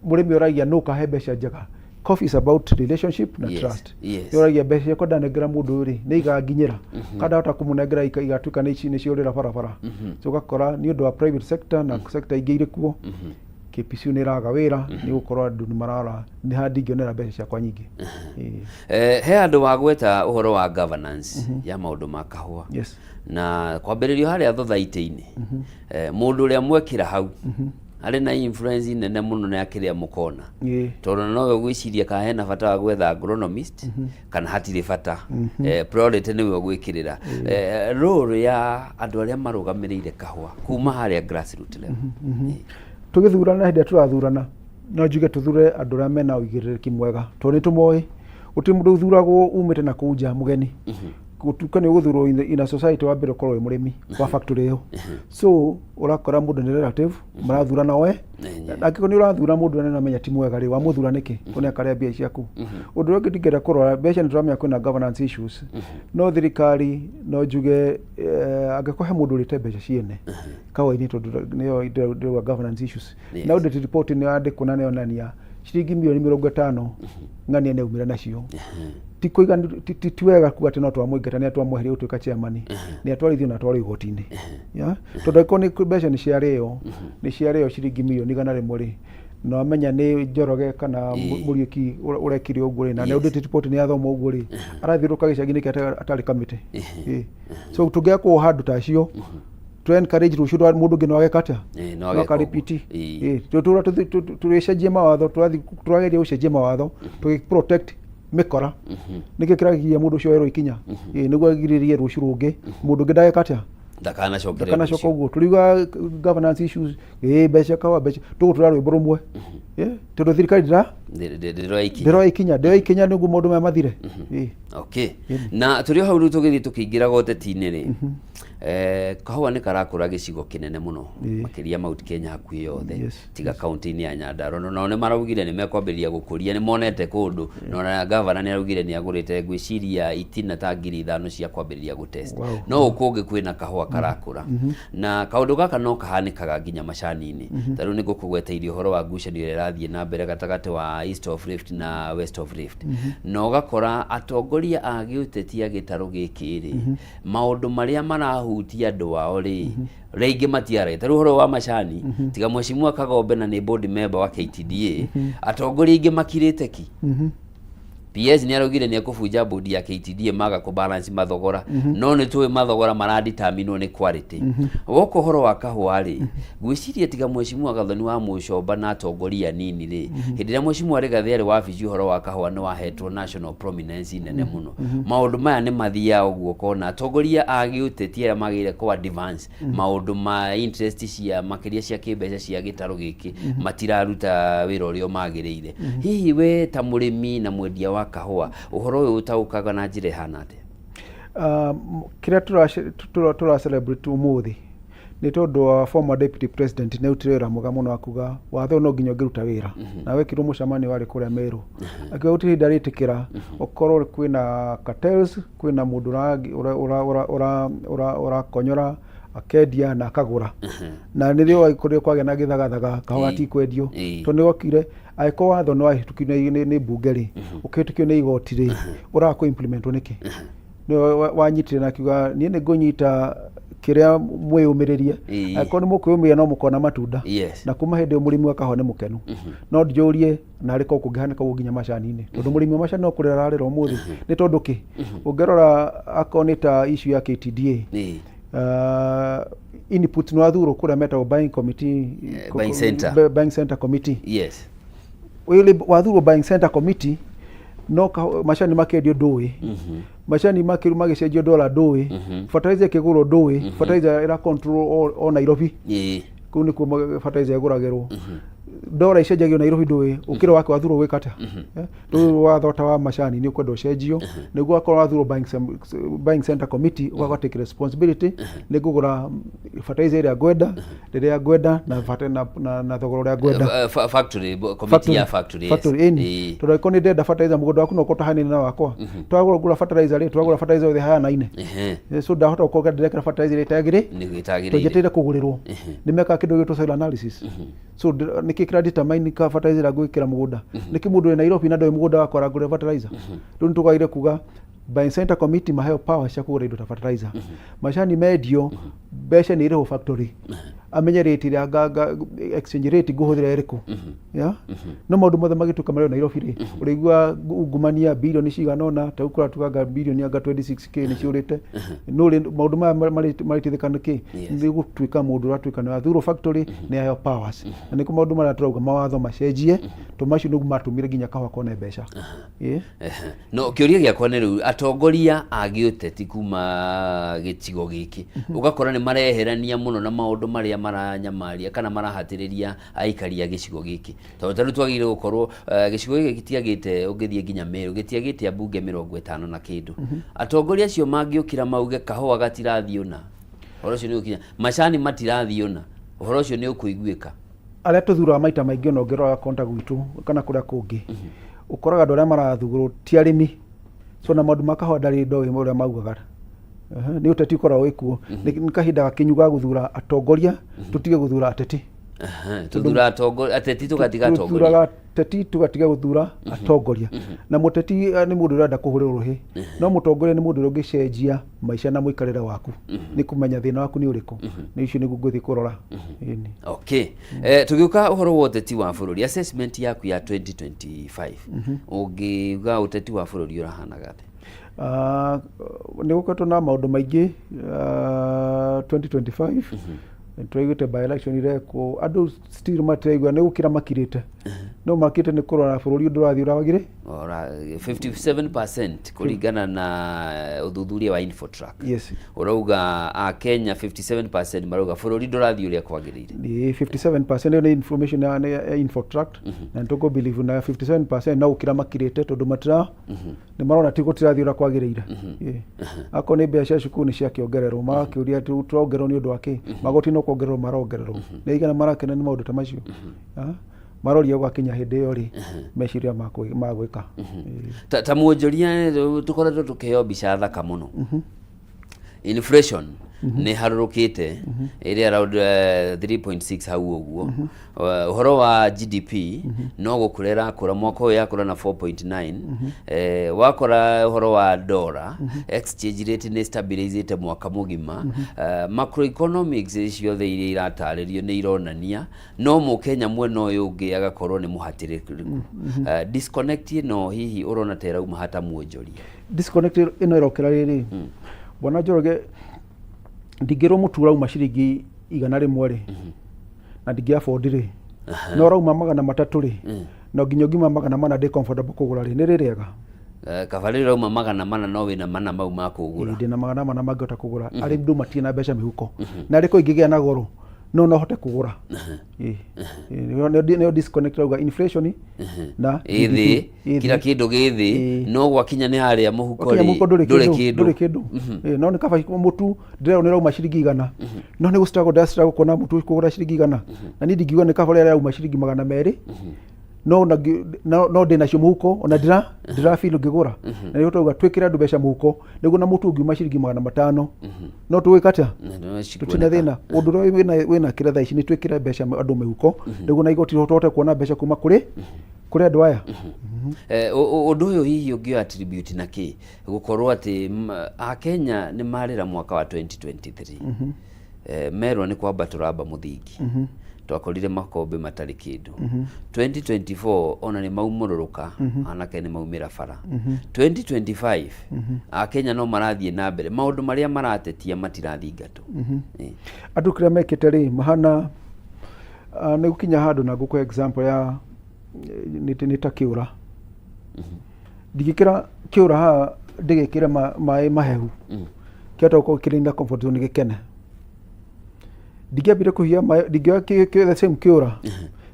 mũrĩmi ũragia nũ kahe mbeca njega. Coffee is about relationship na trust. Yoragia mbeca ciakwa ndanengera mũndũ rĩ nĩ iganginyĩra kada hota kũmũnengera igatuĩka nĩ ciorĩra barabara so ũgakora nĩ ũndũ wa private sector na sector ingĩ irĩ kuo KPLC nĩ ĩraga wĩra nĩ gũkorwo andũ nĩ marara nĩ ha ndingĩonera mbeca ciakwa nyingĩ. He andũ wa gweta ũhoro wa governance ya maũndũ ma kahũa na kwambĩrĩrio harĩa thothaitĩ-inĩ mũndũ ũrĩa mwekĩra hau arĩ na influence nene mũno na akĩrĩa mũkona tondũ no gwĩciria kana hena bata wa gwetha agronomist kana hatirĩ bata priority nĩwe gwĩkĩrĩra role ya andũ arĩa marũgamĩrĩire kahũa kuma harĩa grassroots level. Tũgĩthurana hĩndĩ tũrathurana no njuge tũthure andũ arĩa mena ũigĩrĩrĩki mwega tondũ nĩ tũmoĩ gũtirĩ mũndũ ũthuragwo umĩte na kũu nja mũgeni gũtuĩka nĩ ũgũthurwo in a society wa mbere ũkorwo wĩ mũrĩmi wa factory ĩyo so ũrakora mũndũ nĩ relative marathurana we angĩkorwo nĩ ũrathura mũndũ nĩ amenya ti mwega rĩ wamuthura nĩkĩ kũnĩa karĩa mbia ciaku ũndũ ũrĩa ũngĩtigĩra kũrora mbeca nĩ tũramenya kwĩna governance issues no thirikari no njuge angĩkorwo he mũndũ ũrĩte mbeca ciene kawainĩ tondũ nĩyo ndĩrauga governance issues na audit report nĩ yandĩkwo na nĩyonania ciringi mirioni 50 ng'ania nĩ aumire nacio ti wega kuga atĩ no twamũingata nĩ twamweheria gũtuĩka chairman nĩ atwarithio na atwarwo igoti-inĩ tondũ angĩkorwo nĩ mbeca nĩ ciarĩo ciringi mirioni 100 rĩmwe no amenya nĩ Njoroge kana Mũriũki ũrekire ũguo rĩ na nĩ audit report nĩ yathoma ũguo rĩ arathiũrũka gĩcagi nĩkĩ atarĩ kamĩtĩ so tũngĩakwo handũ ta cio to encourage rũciũ mũndũ ũngĩ no ageka atĩa no akaripiti tũrĩcenjie mawatho tũrageria gũcenjia mawatho tũgĩ-protect mĩkora nĩkĩo kĩragiria mũndũ ũcio werwo ikinya nĩguo agirĩrĩrie rũciũ rũngĩ mũndũ ũngĩ ndageka atĩa ndakanacoka ũguo tũriuga governance issues mbeca kawa mbeca tũgũtũra rwĩmbo rũmwe tondũ thirikari ndĩroya ikinya nĩguo maũndũ maya mathire. Na tũrĩ hau rĩu tũgĩthiĩ tũkĩingĩraga ũteti-inĩ rĩ kahũa nĩ karakũra gĩcigo kĩnene mũno makĩria Mount Kenya hakuhĩ yothe tiga kaunti-inĩ ya Nyandarua no nĩ maraugire nĩ mekwambĩrĩria gũkũria nĩ monete kũndũ na gavana nĩ araugire nĩ agũrĩte ngwĩciria itina ta 5,000 cia kwambĩrĩria gũtest no ũkũngĩ kwĩna kahũa karakũra na kaũndũ gaka no kahanĩkaga nginya macani-inĩ tarĩu nĩ gũkũgweteire ũhoro wa ngucanio ĩrĩa ĩrathiĩ na mbere gatagatĩ wa East of Rift na West of Rift na ũgakora atongoria a gĩũteti a gĩtarũ gĩkĩ rĩ maũndũ marĩa marahutia andũ ao rĩ rĩngĩ matiarĩte rĩu ũhoro wa macani tiga Mheshimiwa Kagombe na nĩ board member wa KTDA atongoria ingĩ makirĩte ki PS nĩ araugire nĩ ekũbunja board ya KTDA maga kũbalance mathogora no nĩ tũĩ mathogora maradeterminwo nĩ quality woko ũhoro wa kahũa rĩ gwĩciria tiga Mheshimiwa Gathoni wa Mũcomba na atongoria nini rĩ hĩndĩ ĩrĩa Mheshimiwa Rigathi arĩ wabici ũhoro wa kahũa nĩ wahetwo national prominence nene mũno maũndũ maya nĩ mathiaga ũguo kona atongoria a gĩũteti arĩa magĩrĩire kũ advance maũndũ ma interest cia makĩria cia kĩmbeca cia gĩtarũ gĩkĩ matiraruta wĩra ũrĩa magĩrĩire hihi we ta mũrĩmi na mwendia wa kahũa ũhoro ũyũ ũtaũkaga na njĩra ihana atĩa? Kĩrĩa tũra celebrate ũmũthĩ nĩ tondũ wa former deputy president nĩ ũtire wĩra mwega mũno akuga watho no nginya ũngĩruta wĩra na wekirwo mũcemanio warĩ kũrĩa Meru akiuga gũtirĩ hĩndĩ arĩtĩkĩra ũkorwo kwĩna cartels kwĩna mũndũ ũrakonyora akendia na akagũra na nĩrĩo kũrĩa kwagĩa na gĩthagathaga kahũa tikwendio tondũ nĩgokire angĩkorwo watho nĩ wahĩtũkio nĩ mbunge rĩ ũkĩhĩtũkio nĩ igoti rĩ ũrakũ implementwo nĩkĩ wanyitire na akiuga niĩ nĩ ngũnyita kĩrĩa mwĩyũmĩrĩrie angĩkorwo nĩ mũkwĩyũmĩria no mũkona matunda na kuma hĩndĩ ĩyo mũrĩmi wa kahũa nĩ mũkenu no njũrie na arĩ kũngĩhanĩka nginya macani-inĩ tondũ mũrĩmi wa macani no kũrera arĩra ũmũthĩ nĩ tondũ kĩ ũngĩrora akorwo nĩ ta issue ya KTDA input no athuro kũrĩa metagwo buying center committee wĩlĩ wathuro buying center committee no macani makendio ndũĩ macani makiru magicenjio dola ndũĩ fertilizer kĩgũrũ ndũĩ fertilizer ĩra control o Nairobi kũu nĩkuo fertilizer ĩgũragĩrwo dola icenjagio Nairobi ndũĩ ũkĩra wake wathurwo gwĩkata rĩu wathota wa macani nĩ ũkwenda ũcenjio nĩguo akorwo wathurwo buying center committee ũgakorwo take responsibility nĩ ngũgũra fertilizer ĩrĩa ngwenda rĩrĩa ngwenda na thogora ũrĩa ngwenda factory committee ya factory tondũ angĩkorwo nĩ ndenda fertilizer mũgũnda waku no ũkũtahanĩne na wakwa twagũra fertilizer rĩ twagũra fertilizer othe hayanaine so ndahota gũkorwo ndĩrekĩra fertilizer ĩtagĩrĩ tũnjeteire kũgũrĩrwo nĩ meka kĩndũ gĩtwo soil analysis so nĩkĩ kĩra determine ka fertilizer gwĩkĩra mũgũnda nĩkĩ mũndũ wĩ Nairobi na ndoĩ mũgũnda wakwa aragũra fertilizer rĩu nĩ tũgaire kuga buying center committee maheo power cia kũgũra indo ta fertilizer macani mendio mbeca nĩ irĩhwo factory amenye rate ĩrĩa exchange rate ngũhũthĩra ĩrĩkũ no maũndũ mothe magĩtuĩka marĩ Nairobi rĩ ũrĩigua ungumania bilioni cigana ũna ta ũkũra tuganga bilioni anga 26k nĩ ciũrĩte no maũndũ maya marĩtithĩka nĩkĩ nĩ gũtuĩka mũndũ ũratuĩka nĩ wathurwo factory nĩ aheo powers na nĩkũ maũndũ marĩa tũrauga mawatho macenjie tũmacio nĩguo matũmire nginya kahũa kone mbeca no kĩũria gĩakwa nĩ rĩu atongoria a gĩũteti kuma gĩcigo gĩkĩ ũgakora nĩ mareherania mũno na maũndũ marĩa maranyamaria kana marahatĩrĩria aikari a gĩcigo gĩkĩ tondũ twagĩrĩire gũkorwo gĩcigo gĩkĩ gĩtiagĩte ũngĩthiĩ nginya Meru gĩtiagĩte ambunge 50 na kĩndũ atongoria acio mangĩũkira mauge kahũa gatirathiĩ ona ũhoro ũcio nĩ ũkinya macani matirathiĩ ona ũhoro ũcio nĩ ũkũiguĩka arĩa tũthuraga maita maingĩ ona ũngĩrora konta gwitũ kana kũrĩa kũngĩ ũkoraga andũ arĩa marathurwo ti arĩmi so na maũndũ ma kahũa ndarĩ ndoĩ ũrĩa maugaga nĩ ũteti ũkoragwo wĩkuo nĩ kahinda gakinyuga gũthura atongoria tũtige gũthura ateti tuthura atongoria ateti tũgatiga atongoria tuthuraga ateti tũgatiga gũthura atongoria na mũteti nĩ mũndũ ũrenda kũhũrĩrwo rũhĩ no mũtongoria nĩ mũndũ ũrĩa ũngĩcenjia maica na mũikarĩre waku nĩ kũmenya thĩna waku nĩ ũrĩkũ nĩ icio nĩguo ngũthiĩ kũrora okay tũgĩũka ũhoro wa ũteti wa bũrũri assessment yaku ya 2025 ũngĩuga ũteti wa bũrũri ũrahanaga atĩa nĩ gũkoretwo na maũndũ maingĩ 2025 tũraiguĩte by election irekwo andũ still matiraigua nĩ gũkĩra makirĩte no makĩte nĩ kũrora bũrũri ũndũ ũrathiĩ ũragire 57% kũringana na ũthuthuria wa Infotrack ũrauga a Kenya 57% marauga bũrũri ndũrathiĩ ũrĩa kwagĩrĩire 57% nĩ information ya Infotrack na tũko believe na 57% no gũkĩra makirĩte tondũ matira nĩ marona ti gũtirathiĩ ũrĩa kwagĩrĩire akọ nĩ mbeca cukuru nĩ ciakĩongererwo magakĩũria tuongererwo nĩ ũndũ wa kĩ magoti no kuongererwo marongererwo nĩ igana marakena nĩ maũndũ ta macio maroria gwakinya hĩndĩ ĩyo rĩ meciria magwĩka ta muonjoria tũkoretwo tũkĩheo mbica thaka mũno inflation nĩ harũrũkĩte ĩrĩa around 3.6 hau ũguo ũhoro wa GDP no gũkũra ĩrakũra mwaka ũyũ yakũra na 4.9 wakora ũhoro wa dollar exchange rate nĩ stabilizate mwaka mũgima macroeconomics ciothe iria iratarĩrio nĩ ironania no mũkenya mwena ũyũ ũngĩ agakorwo nĩ mũhatĩrĩku disconnect ĩno hihi ũrona ta ĩrauma hata muonjoria disconnect ĩno ĩrokera rĩrĩ Bwana Njoroge ndingĩrwo mũtu ũrauma ciringi 100 rĩ na ndingĩ afford rĩ no ũrauma 300 rĩ no nginya ngima 400 ndĩ comfortable kũgũra rĩ nĩ rĩrĩega kabarĩ rauma 400 no wĩna mana mau ma kũgũra ndĩ na 400 mangĩhota kũgũra arĩ ndũ matie na mbeca mĩhuko na rĩko ingĩgĩa na goro no hote kũgũra nĩyo disconnect rauga inflation na ĩthĩ kila kĩndũ gĩthĩ no gwakinya nĩ harĩa mũhuko ndũrĩ kĩndũ no nĩ kaba mũtu ndĩrero nĩ rauma ciringi 100 no nĩ gũstruggle kuona mũtu kũgũra ciringi 100 na niĩ ndingiuga nĩ kaba rĩrĩa rauma ciringi 200 no ndĩ nacio mũhuko ona ndĩra feel ngĩgũra na nĩ tũrauga twĩkĩre andũ mbeca mũhuko nĩguo na mũtu ũngiuma ciringi 500 no tũwĩkata tũtina thĩna ũndũ ũrĩa wĩna kĩretha ici nĩ twĩkĩre mbeca andũ mũhuko nĩguo na igoti tũhote kuona mbeca kuma kũrĩ andũ aya ũndũ ũyũ hihi ũngĩ attribute na kĩ gũkorwo atĩ a Kenya nĩ marĩra mwaka wa 2023 merwo nĩ kwamba tũramba mũthingi twakorire makombe matarĩ kĩndũ 2024 ona nĩ maumũrũrũka anake nĩ maumĩra bara 2025 a Kenya no marathiĩ na mbere maũndũ marĩa maratetia matirathingatwo andũ kĩrĩa mekĩte rĩ mahana nĩ gũkinya handũ na ngũkũ example ya nĩ ta kĩũra ndigikira kiura ha ndigikira maĩ mahehu kĩhota gũkorwo kĩrĩ na comfort zone gĩkene ndigiambire kũhiũha maĩ ndingĩoya the same kĩura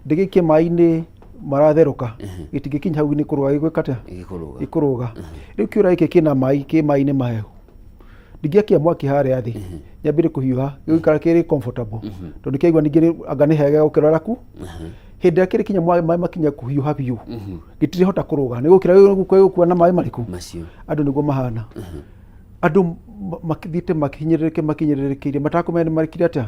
ndigĩikie maĩ-inĩ maratherũka gĩtingĩkinya hau nĩ kũrũga gĩgwĩka atĩa gĩkũrũga rĩu kĩura gĩkĩ kĩna maĩ kĩ maĩ-inĩ mahehu ndingĩakia mwaki harĩa thĩ nyambire kũhiũha gĩgũikara kĩrĩ comfortable tondũ nĩkĩaigua ningĩ anga nĩ hega gũkĩra raku hĩndĩ ĩrĩa kĩrĩ kinya maĩ makinya kũhiũha biũ gĩtirĩ hota kũrũga nĩ gũkĩra gũkua na maĩ marĩkũ andũ nĩguo mahana andũ makithiĩte makinyĩrĩrĩkĩire matakũmenya nĩ marĩkire atĩa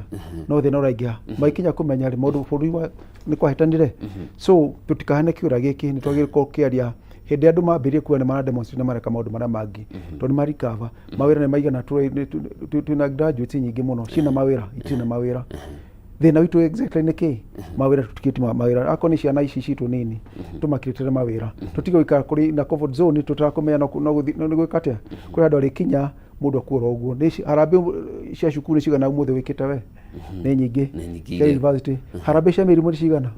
no thĩna ũraingĩha magĩkinya kũmenya rĩ maũndũ bũrũri nĩ kwahĩtanire so tũtikahane kĩũra gĩkĩ nĩ twagĩrĩirwo kũkĩaria hĩndĩ andũ mambĩrĩrie kuona nĩ mara demonstrate na mareka maũndũ marĩa mangĩ tondũ nĩ marikava mawĩra nĩ maigana twĩna graduates nyingĩ mũno ciĩna mawĩra itirĩ na mawĩra thĩna witũ exactly nĩ kĩ mawĩra tũtikĩtie mawĩra akorwo nĩ ciana ici citũ nini tũmakĩrĩtĩre mawĩra tũtige gũikara kũrĩ na comfort zone tũtarakũmenya no gwĩka atĩa kũrĩ andũ arĩkinya mũndũ akuora ũguo harambĩ cia cukuru nĩ cigana ũmũthĩ wĩkĩte we nĩ nyingĩ cia university harambĩ cia mĩrimũ nĩ cigana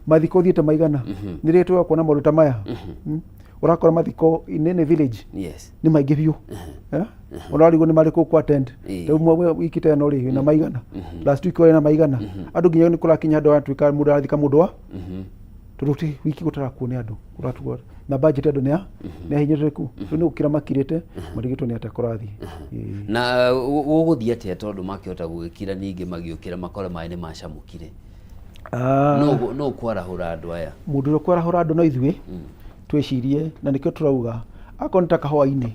mathiko ũthiĩte maigana nĩ rĩtwa wa kuona maũndũ ta maya ũrakora mathiko inene village nĩ maingĩ biũ ũrarigwo nĩ marĩkũ ku attend rĩu mwe wikite no rĩ na maigana last week wale na maigana andũ nginya nĩ kũrakinya andũ atuĩka mũndũ arathika mũndũ wa tũrũti wiki gũtarakuo andũ ũratuo na budget andũ nĩ hinyĩrĩrĩku rĩu nĩ gũkĩra makirĩte marigĩtwo nĩ atakũrathiĩ na gũgũthiĩ atĩa tondũ makĩhota gũgĩkira ningĩ magĩũkĩra makore maĩ nĩ macamũkire no kwarahũra andũ aya mũndũ kwarahũra andũ no ithuĩ twĩcirie na nĩkĩo tũrauga akorwo nĩ ta kahũa-inĩ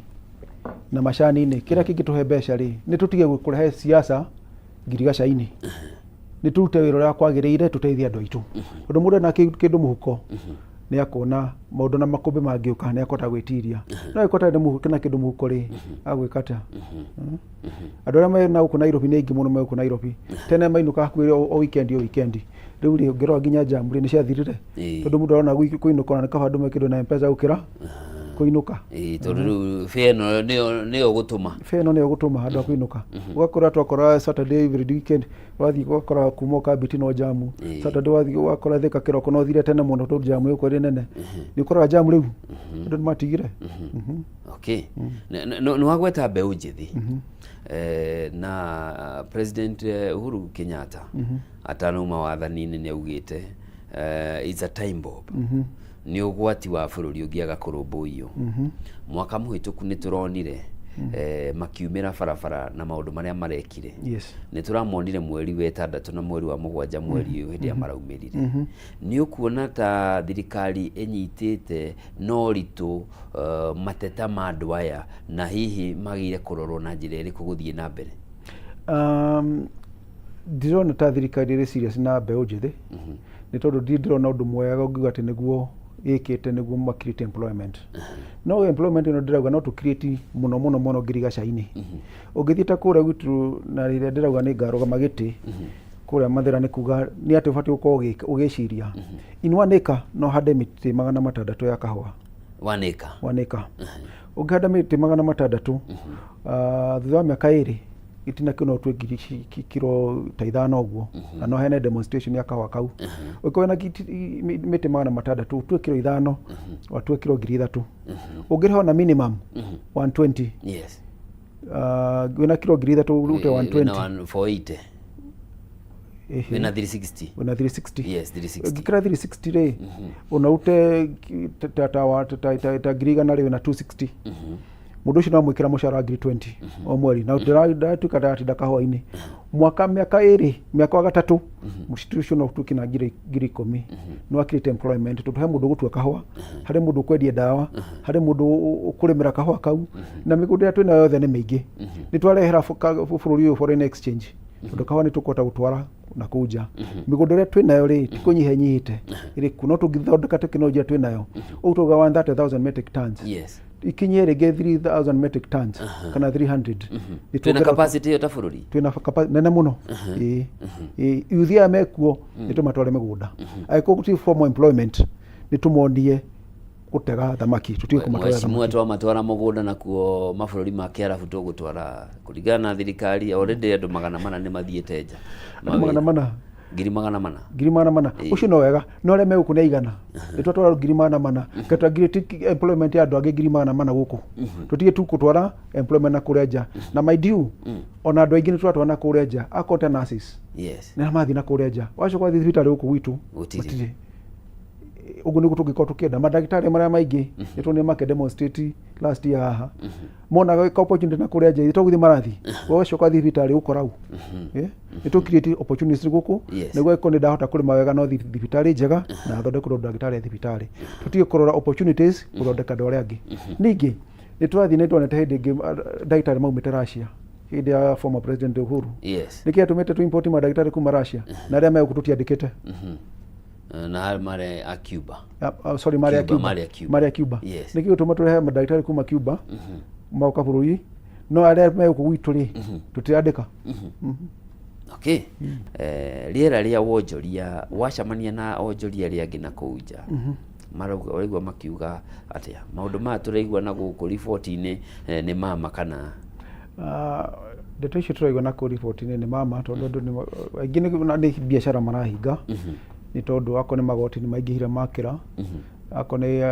na macani-inĩ kĩrĩa kĩngĩtũhe mbeca rĩ nĩ tũtige kũrehe siasa ngirigaca-inĩ nĩ tũrute wĩra ũrĩa kwagĩrĩire tũteithie andũ aitũ tondũ mũndũ ena kĩndũ mũhuko nĩ akona maũndũ na makũmbĩ mangĩũka nĩ akota gwĩtiria no ĩkota na kĩndũ mũhuko rĩ agwĩka atĩa andũ arĩa mena gũkũ Nairobi nĩ aingĩ mũno me gũkũ Nairobi tene mainũka hakuhĩ o weekend rĩu rĩ ũngĩrora nginya jamu nĩ ciathirire tondũ mũndũ arona kũinũka na kaba andũ mekĩndũ na M-Pesa gũkĩra kũinũka tondũ rĩu fare ĩno nĩyo gũtũma andũ akũinũka ũgakora twakora Saturday every weekend wathiĩ ũgakora kuma Kabiti no jamu Saturday wathiĩ ũgakora Thika kĩroko no thire tene mũno tondũ jamu ĩyo ĩrĩ nene nĩ ũkoraga jamu rĩu andũ nĩ matigire nĩ wagweta mbeũ njĩthĩ na President Uhuru Kenyatta atanauma wathani-inĩ nĩ augĩte it's a time bomb nĩ ũgwati wa bũrũri ũngĩaga kũrũmbũiyo mwaka mũhĩtũku nĩ tũronire makiumĩra barabara na maũndũ marĩa marekire nĩ tũramonire mweri wa 6 na mweri wa 7 mweri ũyũ hĩndĩ ya maraumĩrire nĩ ũkuona ta thirikari ĩnyitĩte no ritũ mateta ma andũ aya na hihi magĩire kũrorwo na njĩra ĩrĩkũ gũthiĩ na mbere ndirona ta thirikari ĩrĩ serious na mbeũ njĩthĩ nĩ tondũ ndirona ũndũ mwega ũngiuga atĩ nĩguo ĩkĩte nĩguo ma create employment no employment ĩno ndĩrauga no to create mũno ngirigaca-inĩ ũngĩthiĩ ta kũrĩa gwitũ na rĩrĩa ndĩrauga nĩ ngarũgama gĩtĩ kũrĩa Mathĩra nĩ kuga nĩ atĩ ũbatiĩ gũkorwo ũgĩciria in one acre no hande mĩtĩ 600 ya kahũa 1 acre ũngĩhanda mĩtĩ 600 thutha wa mĩaka 2 itina kino tu kiro ta 5 ũguo na no hene demonstration ya kahũa kau ũkoona mĩtĩ 600 tu kiro 5 watu kiro 300 ũngĩrĩho na minimum 120 wena kiro 300 rute 120 na 480 wena 360 wena 360 yes 360 kira 360 rĩ unaute ta grigana rĩ wena 260 mũndũ ũcio no mwĩkĩra mũcara 20 o mweri na ndatuĩka ndatinda kahũa-inĩ mĩaka 2 mĩaka 3 mũcitu ũcio no tuĩke na 10,000 no create employment tondũ he mũndũ gũtua kahũa harĩ mũndũ kwendia dawa harĩ mũndũ kũrĩmĩra kahũa kau na mĩgũnda twĩna yothe nĩ mĩingĩ nĩ twarehera bũrũri ũyũ foreign exchange tondũ kahũa nĩ tũkũhota gũtwara na kuja mĩgũnda ĩrĩa twĩnayo rĩ ti kũnyihanyihĩte ĩrĩkũ no tũngĩthondeka tekinoronjĩ twĩnayo ũtuga 130,000 metric tons ikinyie rĩngĩ 3,000 metric tons kana 300 twĩna capacity yo ta bũrũri twĩna capacity nene mũno yuthia mekuo nĩ tũmatware mĩgũnda agĩkorwo gũtirĩ form employment nĩ tũmondie gũtega thamaki tutige kũmatwara thamaki matwara mũgũnda nakuo mabũrũri ma Kiarabu tũgũtwara kũringana na thirikari already andũ 400 nĩ mathiĩte nja 400 400 ucio no wega no aria me gukune igana nitwatwara 400 katagire employment ya andu angi 400 guku tutige tu kutwara employment na kurenja na my due ona andu aingi nitwatwara na kurenja akota nurses na mathi na kurenja wacho kwa thibitari guku gwitu gutire ugu ni gutugikorwo tukienda madagitari maria maingi nitwone make demonstrate last year haha mona ka opportunity na kurenja itoguthi marathi wacho kwa thibitari ukorau nito create opportunities guku niguo ikoni ndahota kurima wega no thibitari njega na thondekwo ndagitari thibitari tutige kurora opportunities guthondeka ndore angi ningi nitwathi nitwonete hindi ingi ndagitari maumite Russia hindi ya former president Uhuru niki atumite tu import madagitari kuma Russia na aria me kututiandikite na mare a Cuba sorry mare Cuba niki utuma turehe madagitari kuma Cuba mauka bururi no aria me kugwitu ri tutiandika okay riera ria wonjoria wacamania na onjoria ria ngi na kuja marauga oigwa makiuga atia maundu ma turaigwa na guku report-ini ni mama kana ndeto icio turaigwa na ku report-ini ni mama tondu andu aingi ni biashara marahinga ni tondu ako ni magoti ni maingihire makira ako ni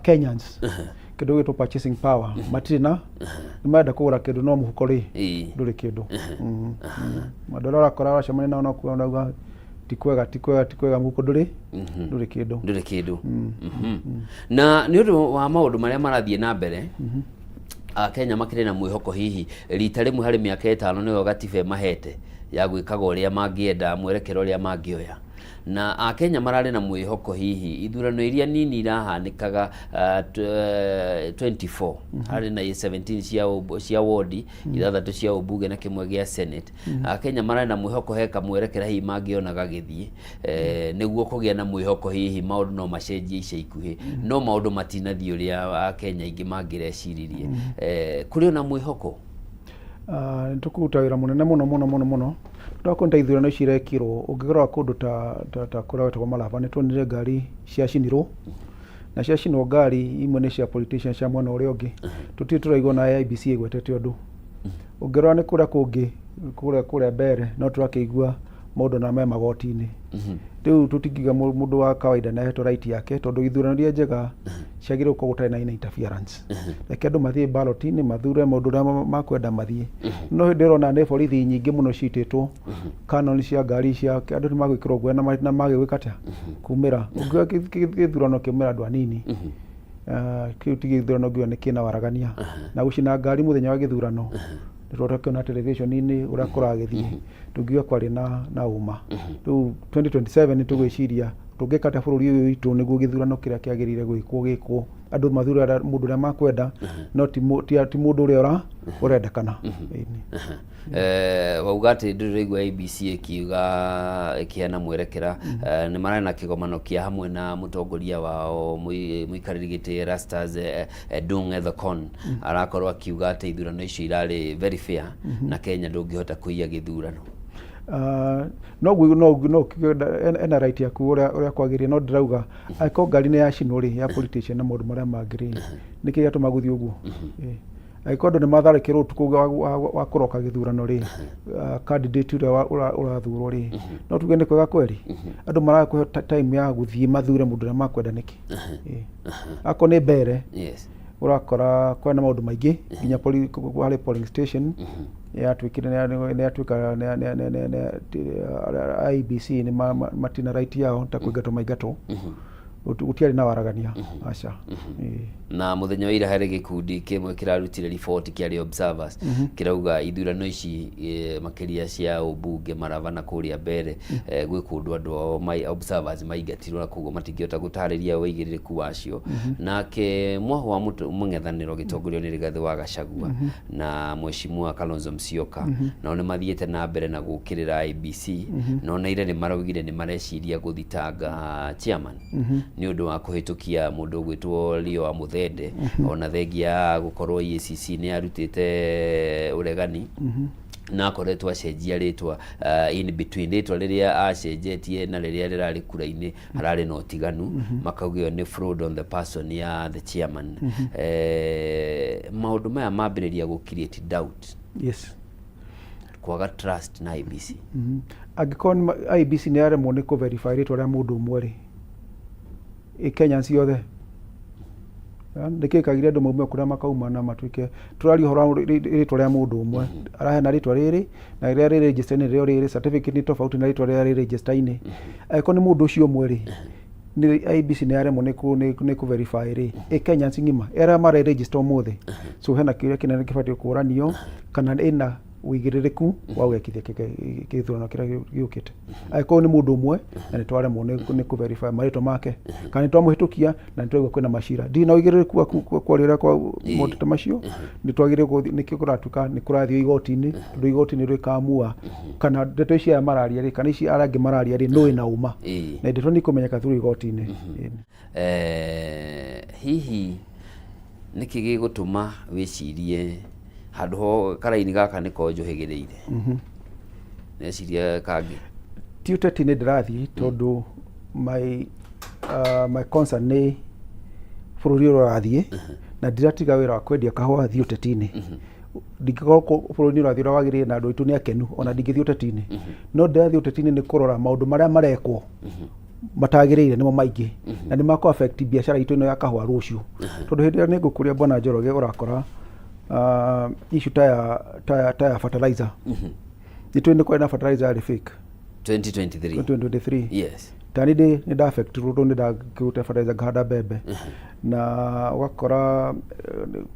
Kenyans kindu gitu purchasing power matina ni menda kugura kindu no muhuko ri nduri kindu madollar akora acamania nao no kuona tikwega muhuko nduri kindu na ni undu wa maundu maria marathie na mbere Kenya makire na mwihoko hihi rita rimwe hari miaka 5 niyo gatibe mahete ya gwikaga uria mangienda mwerekero uria mangioya na Kenya marari na mwihoko hihi ithurano iria nini irahanikaga 24 hari na 17 cia ward ithathatu cia ubunge na kimwe gia senate Kenya marari na mwihoko heka mwerekera hihi mangionaga githie niguo kugia na mwihoko hihi maundu no macenjie ica ikuhi no maundu matinathie uria Kenya ingi mangireciриrie kuri na mwihoko nitukuruta wira munene muno twakonta ithurano cirekirwo ungigora kundu ta kuria wetagwo Malava nitwonire ngari cia cinirwo na cia cinwo ngari imwe ni cia politicians cia mwena uria ungi tuti turaigwo na IBC igwetete undu ungirora ni kuria kungi kuria mbere no turakeigua maundu na me magoti-ini riu tutingiga mundu wa kawaida na heto right yake tondu ithurano ria njega ciagire uko gutari na interference reke andu mathie ballot-ini mathure maundu ria makwenda mathie no ndirona ni borithi nyingi muno cititwo canon cia ngari cia andu ni magwikirwo ngwe na magwikata kumira ungiwa githurano kimira andu anini kiu tigi ithurano ngiwa ni kina waragania na gucina ngari muthenya wa githurano nitwotakiona television-ini uria kuragithie tungiwa kwari na uma riu 2027 nitugwiciria tungikata bururi uyu witu niguo githurano kiria kiagirire gwikwo andu mathura mundu ria makwenda no ti mundu uria urendekana waugati ndiraigua ABC ikiana mwerekera ni marana kigomano kia hamwe na mutongoria wao muikariri giti Erastus Dung Ethekon arakorwo akiuga ati ithurano icio irari very fair na Kenya ndungihota kuiya githurano no ena right ya kuria kwagiria no ndirauga aiko ngari ni ya cinuri ya politician na mundu maria mangiri niki gatuma guthi uguo aiko ndu ni matharikirwo tuku wa kuroka githurano ri candidate urathurwo ri no tuge ni kwega kweri andu marakuhe time ya guthie mathure mundu ria makwenda niki ako ni mbere urakora kwena maundu maingi nginya polling station yatwikire ni atwika IBC ni matina right yao ta kuigato maigato utiari na waragania aca na muthenya wa ira hari gikundi kimwe kirarutire report kiari observers kirauga ithurano ici makiria cia ubunge Malava na kuria mbere gwikundu andu mai observers maingatirwo na kugo matingiota gutariria weigiririku wacio nake mwaho wa mungethaniro gitongorio ni Rigathi wa Gachagua na mheshimiwa Kalonzo Musyoka na ne mathiete na mbere na gukirira IBC no na ire ni maraugire ni mareciria guthitanga chairman ni undu wa kuhitukia mundu gwitwo Leo wa Muthende ona thengia gukorwo EACC ni arutite uregani na akoretwo acenjia ritwa in between ritwa riria acenjetie na riria rirari kura-ini harari no tiganu makaugio ni fraud on the person ya the chairman maundu maya mambiriria gu create doubt kwaga trust na IBC. Angĩkorwo IBC nĩ yaremwo nĩ kũ verify rĩtwa rĩa mũndũ ũmwe rĩ, Kenya ciothe ndĩkĩkagire andũ maume kũrĩa makauma na matuĩke tũraria ũhoro wa rĩtwa rĩa mũndũ ũmwe arahena rĩtwa rĩrĩ na rĩrĩa rĩ register nĩ rĩo rĩrĩ, certificate nĩ tofauti na rĩtwa rĩrĩa rĩ register-inĩ. Angĩkorwo nĩ mũndũ ũcio ũmwe rĩ, ni IBC nĩ yaremwo nĩ kũ verify rĩ, Kenya ng'ima arĩa mara register ũmũthĩ, so hena kĩrĩa kĩnene kĩbatiĩ kũranio kana ĩna ũigĩrĩrĩku wa gwĩkithia gĩthurano kĩrĩa gĩũkĩte. Angĩkorwo nĩ mũndũ ũmwe na nĩ twaremwo nĩ kũ verify marĩtwa make kana nĩ twamũhĩtũkia na nĩ twaigua kwĩna macira, ndirĩ na ũigĩrĩrĩku wa kwarĩra kwa motete macio, nĩ twagĩrĩirwo gũthiĩ, nĩkĩo kũratuĩka nĩ kũrathiĩ igoti-inĩ, tondũ igoti nĩ rĩkamua kana ndeto ici aya mararia rĩ, kana ici arĩa angĩ mararia rĩ, nũĩ na uma, na ndeto nĩ ikũmenyeka through igoti-inĩ. Hihi nĩkĩ gĩgũtũma wĩcirie handũ ho karaini gaka nĩ konjohĩgĩrĩire? Neciria kangĩ ti ũteti nĩ ndĩrathiĩ, tondũ my concern nĩ bũrũri ũrĩa ũrathiĩ, na ndiratiga wĩra wa kwendia kahũa thiĩ ũteti-inĩ. Ndingĩkorwo bũrũri ũrathiĩ ũrĩa wagĩrĩire na andũ aitũ nĩ akenu, ona ndingĩthiĩ ũteti-inĩ. No ndĩrathiĩ ũteti-inĩ nĩ kũrora maũndũ marĩa marekwo matagĩrĩire nĩmo maingĩ, na nĩ makũ affect biacara itũ ĩno ya kahũa rũciũ. Tondũ hĩndĩ ĩrĩa nĩ ngũkũria Bwana Njoroge ũrakora issue ta ya fertilizer. Nĩ twĩ nĩ kwari na fertilizer yarĩ fake 2023. Yes. Tani nĩ nda affect rũndũ nĩ ndakĩruta fertilizer ngahanda mbembe, na ũgakora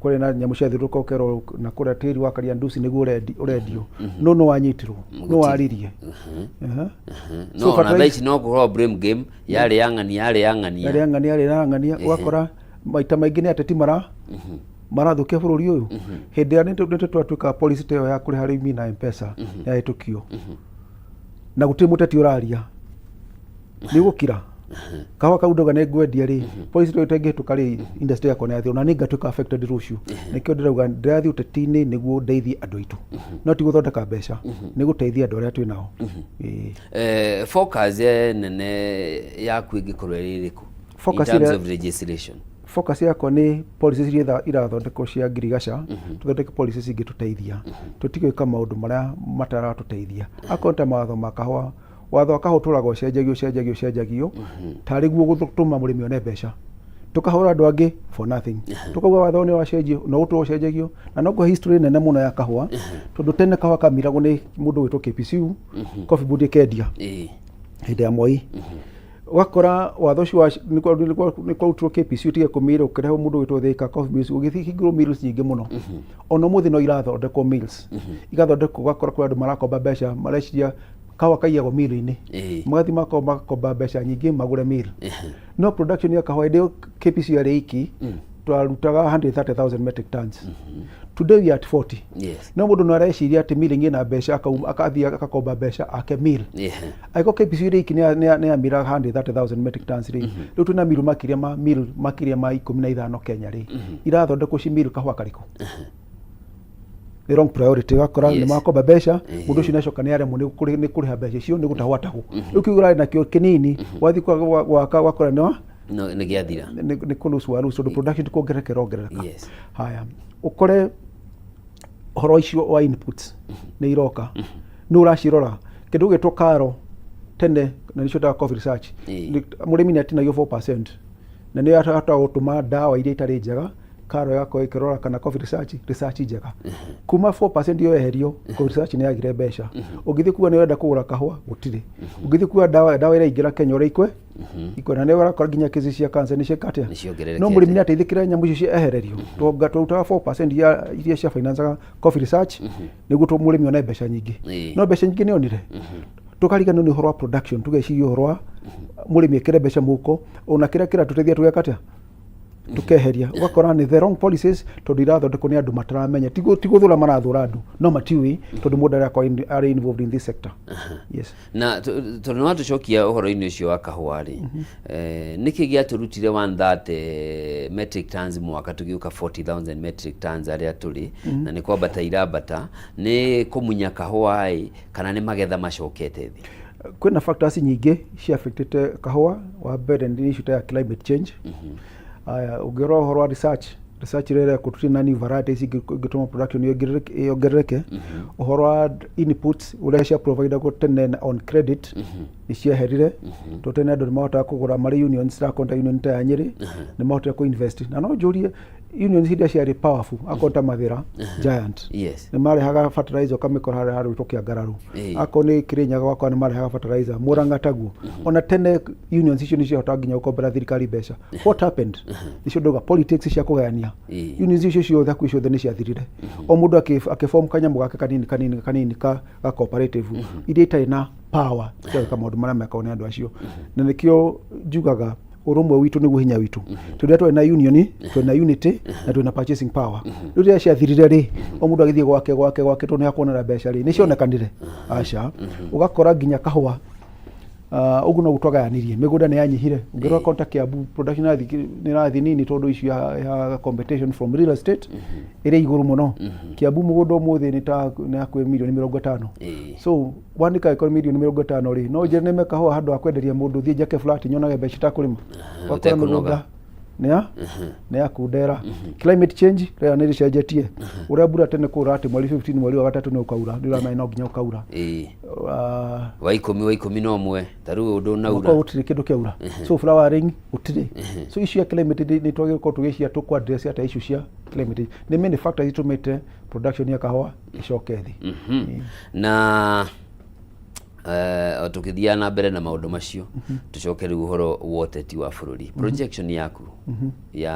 kũrĩ na nyamũ cia thiũrũrũka ũkerwo na kũrĩa tĩri wa Kariandusi nĩguo ũrendio, no nĩ wanyitirwo, no waririe. No na thaici no kũhũra blame game, yarĩ yang'ania ũgakora maita maingĩ nĩ ateti marathũkia bũrũri ũyũ. Hĩndĩ ĩrĩa nĩ twatuĩka policy ta ĩyo ya kũrĩha arĩmi na M-Pesa yahĩtũkio na gũtirĩ mũteti ũraria, nĩ gũkira kahũa kau ndoga nĩ ngwendia rĩ, policy ta ĩyo ĩtangĩhĩtũka rĩ, industry yakwa nĩ yathira na nĩ ngatuĩka affected rũciũ. Nĩkĩo ndĩrauga ndĩrathiĩ ũteti-inĩ nĩguo ndeithie andũ aitũ, no ti gũthondeka mbeca, nĩ gũteithia andũ arĩa twĩ nao. Focus nene yaku ĩngĩkorwo ĩrĩ ĩrĩkũ in terms of legislation? Focus yakwa nĩ policies iria irathondekwo cia ngirigaca, tũthondeke policies ingĩtũteithia, tũtigwĩka maũndũ marĩa mataratũteithia. Akorwo ta mawatho ma kahũa, watho wa kahũa ũtũraga ũcenjagio tarĩ guo gũtũma mũrĩmi one mbeca, tũkahũra andũ angĩ for nothing. Tukauga watho nĩ wacenjio no gũtũra ũcenjagio, na no history nene mũno ya kahũa, tondũ tene kahũa kamiragwo nĩ mũndũ wĩtwo KPCU, Coffee Board ĩkendia hĩndĩ ya Moi. Wakora watho ũcio nĩ kwarutirwo KPCU tige kũmĩra ũkĩrehe mũndũ wĩtwo Thika Coffee Mills, ũgĩthiĩ hingĩrwo mills nyingĩ mũno. Ona ũmũthĩ no irathondekwo mills, igathondekwo, ũgakora kũrĩ andũ marakomba mbeca, mareciria kahũa kaiyagwo mill-inĩ, magathiĩ makomba mbeca nyingĩ magũre mill. No production ya kahũa hĩndĩ KPCU yarĩ iki twarutaga 130,000 metric tons. Today we are at 40. No mũndũ no areciria atĩ mill ĩna mbeca, akathiĩ akakomba mbeca ake mill. Aiko KPCU yarĩ iki nĩ yamira 130,000 metric tons rĩ, rĩu twĩna mill makĩria ma 15 Kenya rĩ, irathondekwo ci mill kahũa karĩkũ? The wrong priority. Wakora nĩ makomba mbeca, mũndũ ũcio nĩacoka nĩ aremwo nĩ kũrĩha mbeca icio, nĩ gũtahwo atahwo. Rĩu kiugo arĩ nakĩo kĩnini, wathiĩ gwaka wakora nĩ gĩathira, nĩ kũlusu tondũ production kuongerereka. Haya, ũkore ũhoro icio wa inputs nĩ iroka, nĩ ũracirora kĩndũ gĩtwo karo tene, na nĩcio ta coffee research, mũrĩmi nĩ atinagio 4%, na nĩ ahota gũtũma ndawa iria itarĩ njega karo yako ikirora kana coffee research njega. Kuma 4% yo eherio, coffee research nĩ yagire mbeca. Ũgĩthĩ kuga nĩ wenda kũgũra kahũa gũtirĩ. Ũgĩthĩ kuga ndawa ĩrĩa ingĩra Kenya ũrĩa ikwe na nĩ warakora nginya kesi cia cancer nĩ ciekatia. No mũrĩmi nĩ ateithĩkĩra nyamũ icio ehererio. Tũrutaga 4% iria cia finance coffee research nĩguo mũrĩmi one mbeca nyingĩ. No mbeca nyingĩ nĩ onire. Tũkarigana nĩ ũhoro wa production, tũgeciria ũhoro wa mũrĩmi ekĩre mbeca mũhuko, ona kĩrĩa kĩratũteithia tũgekatia tukeheria. Ugakora nĩ the wrong policies, tondũ irathondekwo nĩ andũ mataramenya, ti gũthũra marathũra andũ, no matiũĩ, tondũ mũndũ arĩ involved in this sector. Yes. Na tondũ no tũcokia ũhoro-inĩ ũcio wa kahũa rĩ, nĩkĩ gĩatũrutire 130 metric tons mwaka tũgĩũka 40,000 metric tons arĩa tũrĩ, na nĩ kwambata irambata, nĩ kũmunya kahũa kana nĩ magetha macokete thĩ? Kwĩna factors nyingĩ cia affectete kahũa. Wa mbere nĩ issue ya climate change. Ũngĩrora ũhoro wa research research rere kututi na new varieties igituma production yongerereke uhoro wa inputs uria provider go tene on credit isia herire to tene andu mahota kugura mari unions ra konta union ta Nyeri ni mahota ko invest na no jurie unions hidia cia powerful akonta mathira giant ni mari haga fertilizer kamikora hari tokia gararu akoni Kirinyaga wakwa ni mari haga fertilizer Murang'a taguo ona tene unions icio ni cia hota nginya ukombera thirikari beca what happened icio ndoga politics cia kugayania unions icio ciothe ku icio ni cia thirire o mundu akiform kanyamu gake kanini ka cooperative iria itai na power cia maundu maria mekone andu acio na nikio njugaga urumwe witu niguo hinya witu turia twina union twina unity na twina purchasing power riria cia thirire ri o mundu agithie gwake tu ni akwonera beca ri ni cionekanire aca ugakora nginya kahua ugu no gutwagayanirie migunda ni yanyihire ngirwa konta Kiambu production ni rathi nini tondu icio ya competition from real estate ire iguru muno Kiambu mugunda umuthi ni ta na kwe milioni 50 so wandika iko milioni 50 ri no je neme kahua handu akwenderia mundu thie jake flat nyonage beca ta kurima wakora mugunda ne akudera climate change ria ni ricenjetie uria mbura tene kura ati mweri 15 mweri wa gatatu ni ukaura ndira mai no nginya ukaura wa 10 no mwe taru undu naura ko utire kindu kiaura so flowering utire so issue ya climate ni twage ko tugishia to kwa address ata issue cia climate ni many factors itumite production ya kahua icoke thi na tukithia na mbere na maundu macio tucoke riu uhoro woteti wa bururi projection yaku ya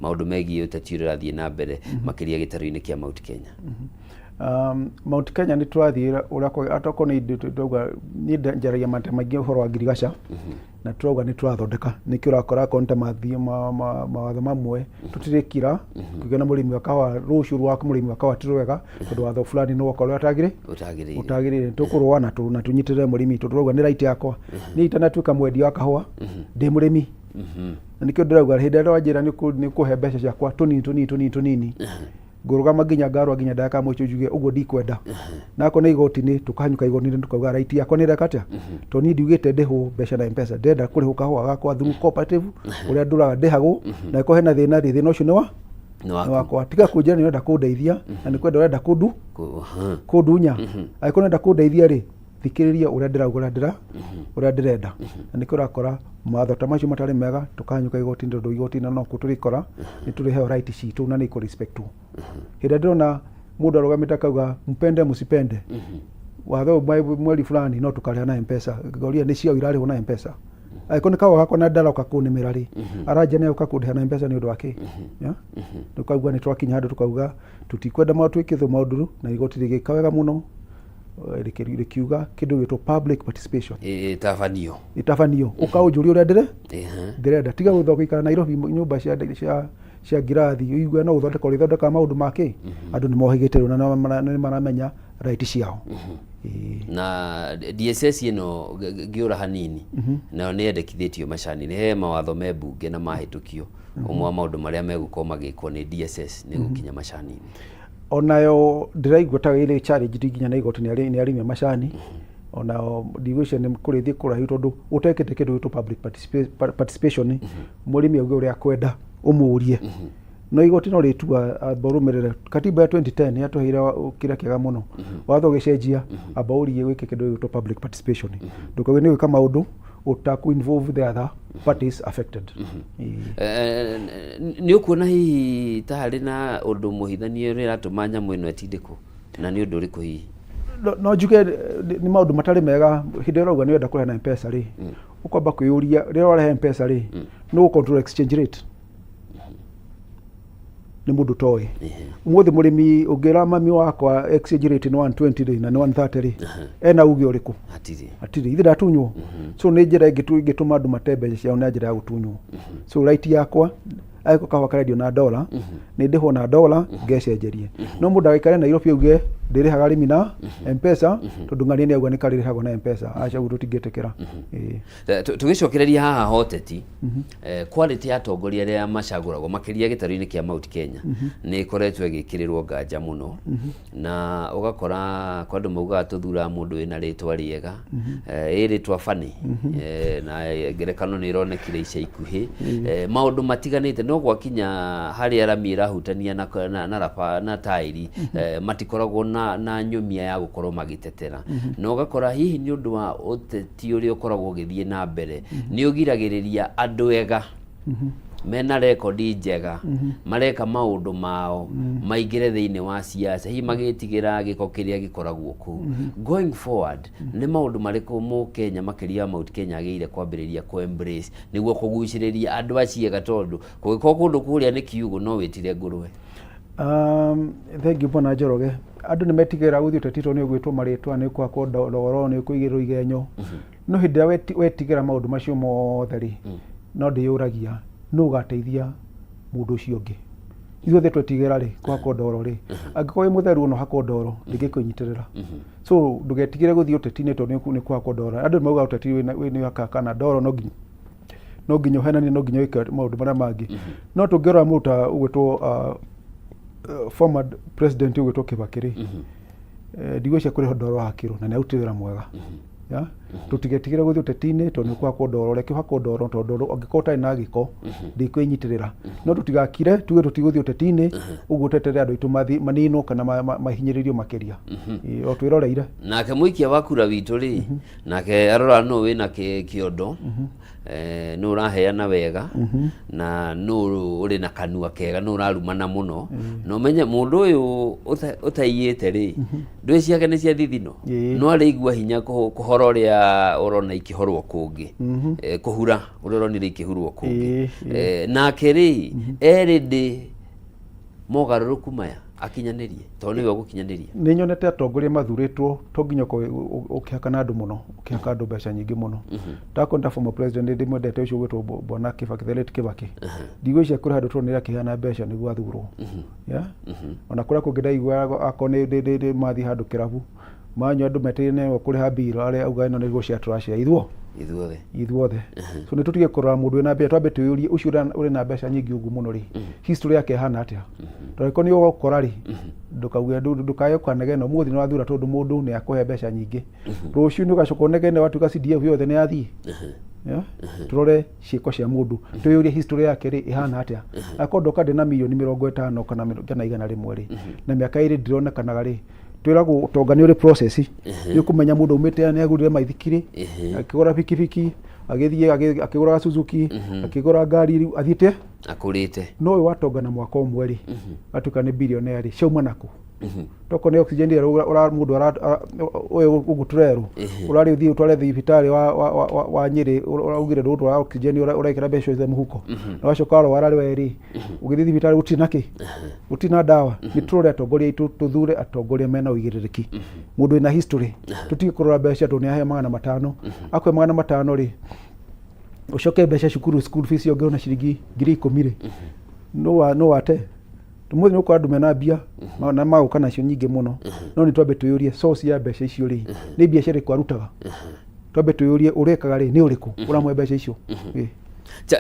maundu megi uteti urathie na mbere makiria gitaru-ini kia Mount Kenya Mount Kenya ni twathira uria kwa atoko ni nduga ni njaragia mate maingi uhoro wa ngirigaca na turoga ni twathondeka nikio rakora konta mathie mawatho mamwe tutirikira kugena murimi wa kawa rucu rwa murimi wa kawa tirwega tondu watho fulani no wakorwo utagirire tukurwa na tunyitire murimi turoga ni right yakwa ni itanatuika mwendi wa kahua ndi murimi na nikio ndirauga hinde ndo ajira ni kuhe mbeca ciakwa tunini ngurugama nginya ngarwa nginya ndaka mwicho juge uguo ndikwenda nako ni igoti-ini tukahanyuka igoti-ini tukauga right yakwa ni ndakatia to ni ndiugite ndihu mbeca na M-Pesa ndenda kurihu kahua gakwa through cooperative uria nduraga ndihagu na iko hena thina ucio ni wakwa tiga kunjira ni ndenda kundeithia na ni kwenda ndenda kundunya aiko ndenda kundeithia ri thikiriria uria ndirauga uria ndirenda na nikio rakora matho ta macio matari mega tukahanyuka igoti ndu igoti na no kuturikora ni turi heo right citu na ni ko respect tu hida ndona mundu arugamita kauga mpende musipende watho mweri fulani no tukariha na M-Pesa goria ni cio irari na M-Pesa aiko nikawa gako na ndala ukakunimira ri araja ne ukakundiha na M-Pesa ni undu wake ya tukauga ni twakinya handu tukauga tutikwenda matu ikitho mauduru na igoti rigikawega muno rikiuga kindu gitwo public participation itafanio ukaujuria uria ndirenda tiga guthoka ikara Nairobi nyumba cia ngirathi igwe no uthondeka maundu make andu ni mohigite na maramenya right ciao na DSS ino ngiura hanini na ni endekithitio macani ni he mawatho me bunge na mahitukio umwe maundu maria meguko magikwo ni DSS ni gukinya macani onayo ndiraigua ta ile challenge nginya na igoti ni arimi macani ona division ni kurithi kurahi tondu utekete kindu gitwo public participation murimi auge uria kwenda umurie no igoti no ritua borumerere katiba ya 2010 yatuheira kira kiega muno watho gicenjia abaurie wike kindu gitwo public participation ndukawe ni wika maundu utaku involve the other parties affected ni ukuona hihi tahari na undu muhithanie ri ratuma nyamu ino etindiko na ni undu uriku hihi no juge ni maundu matari mega hinde rauga ni wenda kureha na M-Pesa ri ukwamba kuyuria ri warehe M-Pesa ri no control exchange rate ni mundu toy umuthi murimi ugira mami wakwa exchange rate ni 120 ri na ni 130 ri ena ugi uriku atiri ithira tunywo so ni njira ingituma andu matembe cia na njira ya gutunywo so right yakwa aiko kawa karadio na dollar ni ndiho na dollar ngecenjerie no mundu agikare na Nairobi uge ndirihaga rimi na M-Pesa tondu ng'ani ni auga ni karirihagwo na M-Pesa acha gutu tigetekera tugicokereria haha hoteti quality ya tongoria ria macaguragwo makiria gitaru-ini kia Mount Kenya ni koretwo igikirirwo nganja muno na ugakora kwandu mauga tuthura mundu wina ritwa riega ritwa fani na ngerekano ni ironekire ica ikuhi maundu matiganite no gwakinya hari arami irahutania na rapa na tairi matikoragwo na nyumia ya gukorwo magitetera no gakora hihi ni undu wa uteti uri ukoragwo githie na mbere ni ugiragiriria andu ega mena rekodi njega mareka maundu mao maingire thiini wa siasa hi magitigira giko kiria gikoragwo ku going forward ni maundu mariku mu Kenya makiria Mount Kenya ageire kwambiriria ku embrace niguo kuguciriria andu aciega tondu kugiko kundu kuria ni kiugo no witire ngurwe thank you bona Njoroge andu ni metigira guthii utetito ni ugwitwo maritwa ni kwa kodoro ni kuigirwo igenyo no hindi wetigira maundu macio motheri no ndiyuragia no gateithia mundu ucio ungi ithuothe twetigira ri kwa kodoro ri angikorwo mutheru no hakodoro ndingikwinyiterera so ndugetigire guthii utetine tondu ni kwa kodoro andu mauga uteti ni hakana doro no nginyo henani no nginyo wike maundu maria mangi no tungirora muta ugwitwo former president ugwitwo Kibaki ndigwicia kuri doro hakiro na ni autira mwega ya tutigetigire guthii utetine tondu kwa kodoro reke hakodoro tondu angikota ina giko ndikwenyitirira no tutigakire tuge tutiguthii utetine ugutetere andu itu manino kana mahinyiririo makiria o twiroreire nake muikia wakura witu ri nake arora no wina kiondo no raheana wega na no uri na kanua kega no rarumana muno no menye mundu uyu utaiyete ri ndwe ciake ni cia thithino no arigua hinya kuhororia urona ikihorwo kungi kuhura uronire ikihurwo kungi nake ri eridi mogaruruku maya akinyanirie tondu niwe gukinyanirie ni nyonete atongoria mathuritwo to nginya ukihaka na andu muno ukihaka andu mbeca nyingi muno takonda former president ndi mwendete ucio gwitwo Bwana Kibaki ndigwicia kuri handu turonera kihana mbeca niguo athurwo ya ona kuria kungidaigwa akone ndi mathi handu kirabu manyo andu metirine kuri ha biro aria auga ino niguo cia tracia ithuothe so ni tutige kurora mundu wina mbeca twambe tuyurie ucio uri na mbeca nyingi ugu muno ri history yake hana atia toriko ni ugokora ri ndukauge ndukayo kwanegena muthi no athura tondu mundu ni akuhe mbeca nyingi rucio ni ugacoka negene watuka CDF yothe ni athii ya turore ciiko cia mundu tuyurie history yake ri ihana atia akondoka ndina milioni 50 kana 100 ri na miaka iri ndironekanaga ri twirago utongani uri process ni kumenya mundu umite ni agurire maithikiri akigora pikipiki agithie akigora Suzuki akigora ngari athiete akurite no watongana mwaka umwe ri atuka ni billionaire shauma nako toko ni oxygen ura mundu uyu ugutureru urari uthii utware thibitari wa Nyeri uraugire ndu wa oxygen uraikira mbeca icio muhuko na wacokaro warari weri ugithi thibitari utina dawa ni turore atongoria itu tuthure atongoria mena uigiririki mundu ina history tutige kurora mbeca tu ni ahe 500 akwe 500 ri ucoke mbeca cukuru school fees yongerwo na ciringi 10,000 ri no wate tumuthi nuko andu mena bia na maguka nacio nyingi muno no ni twambe tuyurie source ya mbeca icio ri ni biacara kwarutaga twambe tuyurie urekaga ri ni uriku uramwe mbeca icio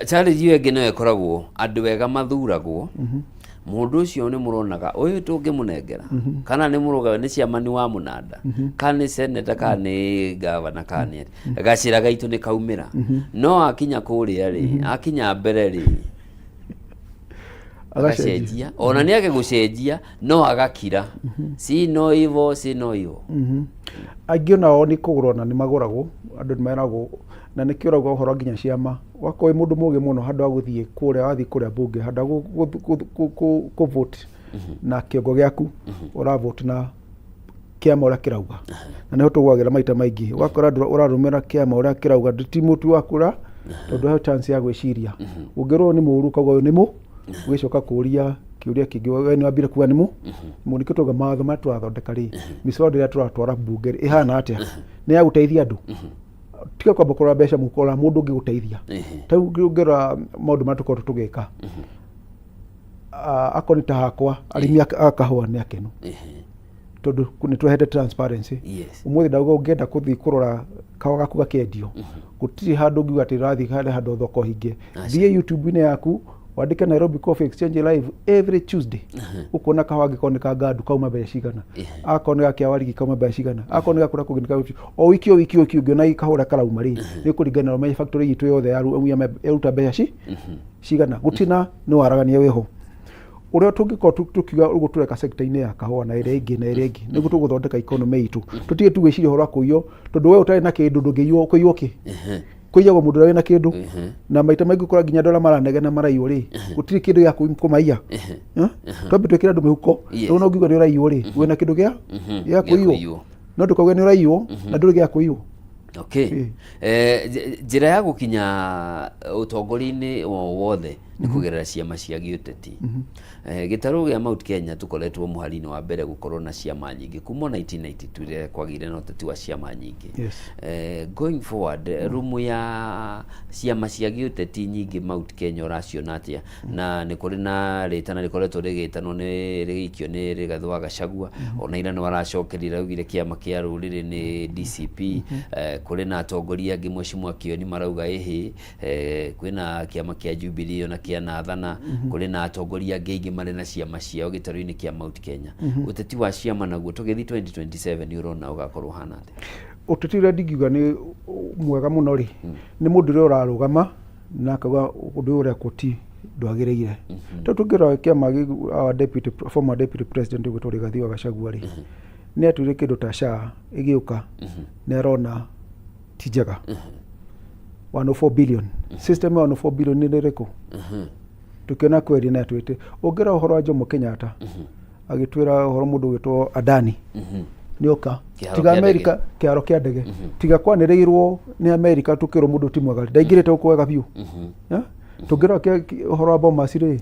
challenge yenge no ekoragwo andu wega mathuragwo mundu ucio ni muronaga uyu tungimunengera kana ni muruga ni ciamani wa munanda kana ni senator kana ni governor kana gacira gaitu ni kaumira no akinya kuria ri akinya mbere ri agacenjia ona ni ake gucenjia no agakira si no ivo angiona o ni kugurona ni maguragwo andu ni meragwo na ni kiuragwo horo nginya ciama wakoe mundu mugi muno handu aguthie kuria wathi kuria bunge handu ku vote na kiongo giaku ura vote na kiama ura kirauga na niho tugwagira maita maingi wakora urarumira kiama ura kirauga nditimutu wakura tondu ha chance ya gwiciria ungirwo ni muru kauga uyu ni mu wicoka kuria kiuria kingi we ni wambire kuga ni mu nikitoga matho matwathondeka ri misoro ya turatwara bunge ihana atia ni ya guteithia andu tika kwamba kura mbeca mukora mundu ungi guteithia tau ngera maundu matuko tugeka akoni ta hakwa arimi akahwa ni akenu tondu ni tuhete transparency umuthi ndauga ungenda kuthi kurora kawa gaku gakendio gutiri handu ngiuga ati rathi handu thoko hinge thie YouTube ine yaku wandike Nairobi Coffee Exchange live every Tuesday ukona kawange koneka gadu kauma be cigana akoneka kia warigi kauma be cigana akoneka kura kuginika o wiki ngiona ikahora karauma ri ni kuringana na factory yitu yothe yaruta be cigana gutina ni waragania weho uria tungiko tukiga ugo tureka sector-ini ya kahua na ire ingi niguo tuguthondeka economy itu tutige tugiciria horo akuyo tondu we utari na kindu ndungiywo kuiywoki kuiyagwo mundu uri na kindu na maita maingi kura ginya dola maranegena maraiyo ri gutiri kindu ya kumaiya twambe twikira andu mihuko no ngiuga ni uraiyo ri wina kindu gia kuiywo no ndukauga ni uraiyo na nduri gia kuiywo. Okay. Njira ya gukinya utongori-ini wothe ni kugerera ciama cia giuteti. Gitaru gia Mount Kenya tukoretwo muhari-ini wa mbere gukorwo na ciama nyingi kuma 1992 rire kwagire na uteti wa ciama nyingi. Going forward rumu ya ciama cia giuteti nyingi Mount Kenya uraciona atia na ni kuri na ritana rikoretwo rigitanwo ni rigikio ni Rigathĩ wa Gachagua ona ira ni waracokerire augire kiama kia ruriri ni DCP kuri na atongoria angi Mheshimiwa Kioni marauga kwina kiama kia Jubilee na kia Nathana kuri na atongoria angi mari na ciama ciao gitaru-ini kia Mount Kenya uteti wa ciama naguo tugithi 2027 ni urona ugakorwo hana atia uteti uria ndingiuga ni mwega muno ri ni mundu uria urarugama na akauga undu uria koti ndwagireire tungira kiama former deputy president gwitwo Rigathĩ wa Gachagua ri ni atwire kindu ta SHA igiuka ni arona tijega 104 billion system ya 104 billion ni riko tukiona kweri na twite ongera uhoro wa Jomo Kenyatta agitwira uhoro mundu gwitwo Adani nioka tiga America kiaro kia ndege tiga kwanireirwo ni America tukiro mundu timwaga ndaingirite ukwega biu tugira uhoro wa Bomas ri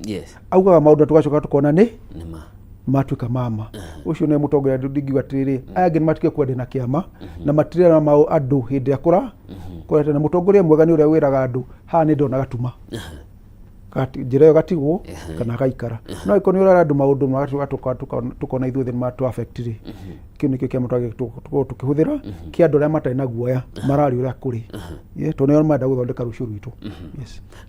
augaga maundu tugacoka tukona ni matuika mama ucio ne mutongoria ndingiuga atiri aya ngi matike kwende na kiama na matire na mau andu hindi akura kwete na mutongoria mwega ni uria wiraga andu ha ni ndona gatuma kati njira gatigwo kana gaikara no ikoni uria andu maundu tukona ithuothe ma tu affect ri kiu nikio kiama tukihuthira kia andu aria matai na guoya marari uria kuri to ne manda guthondeka rucio rwitu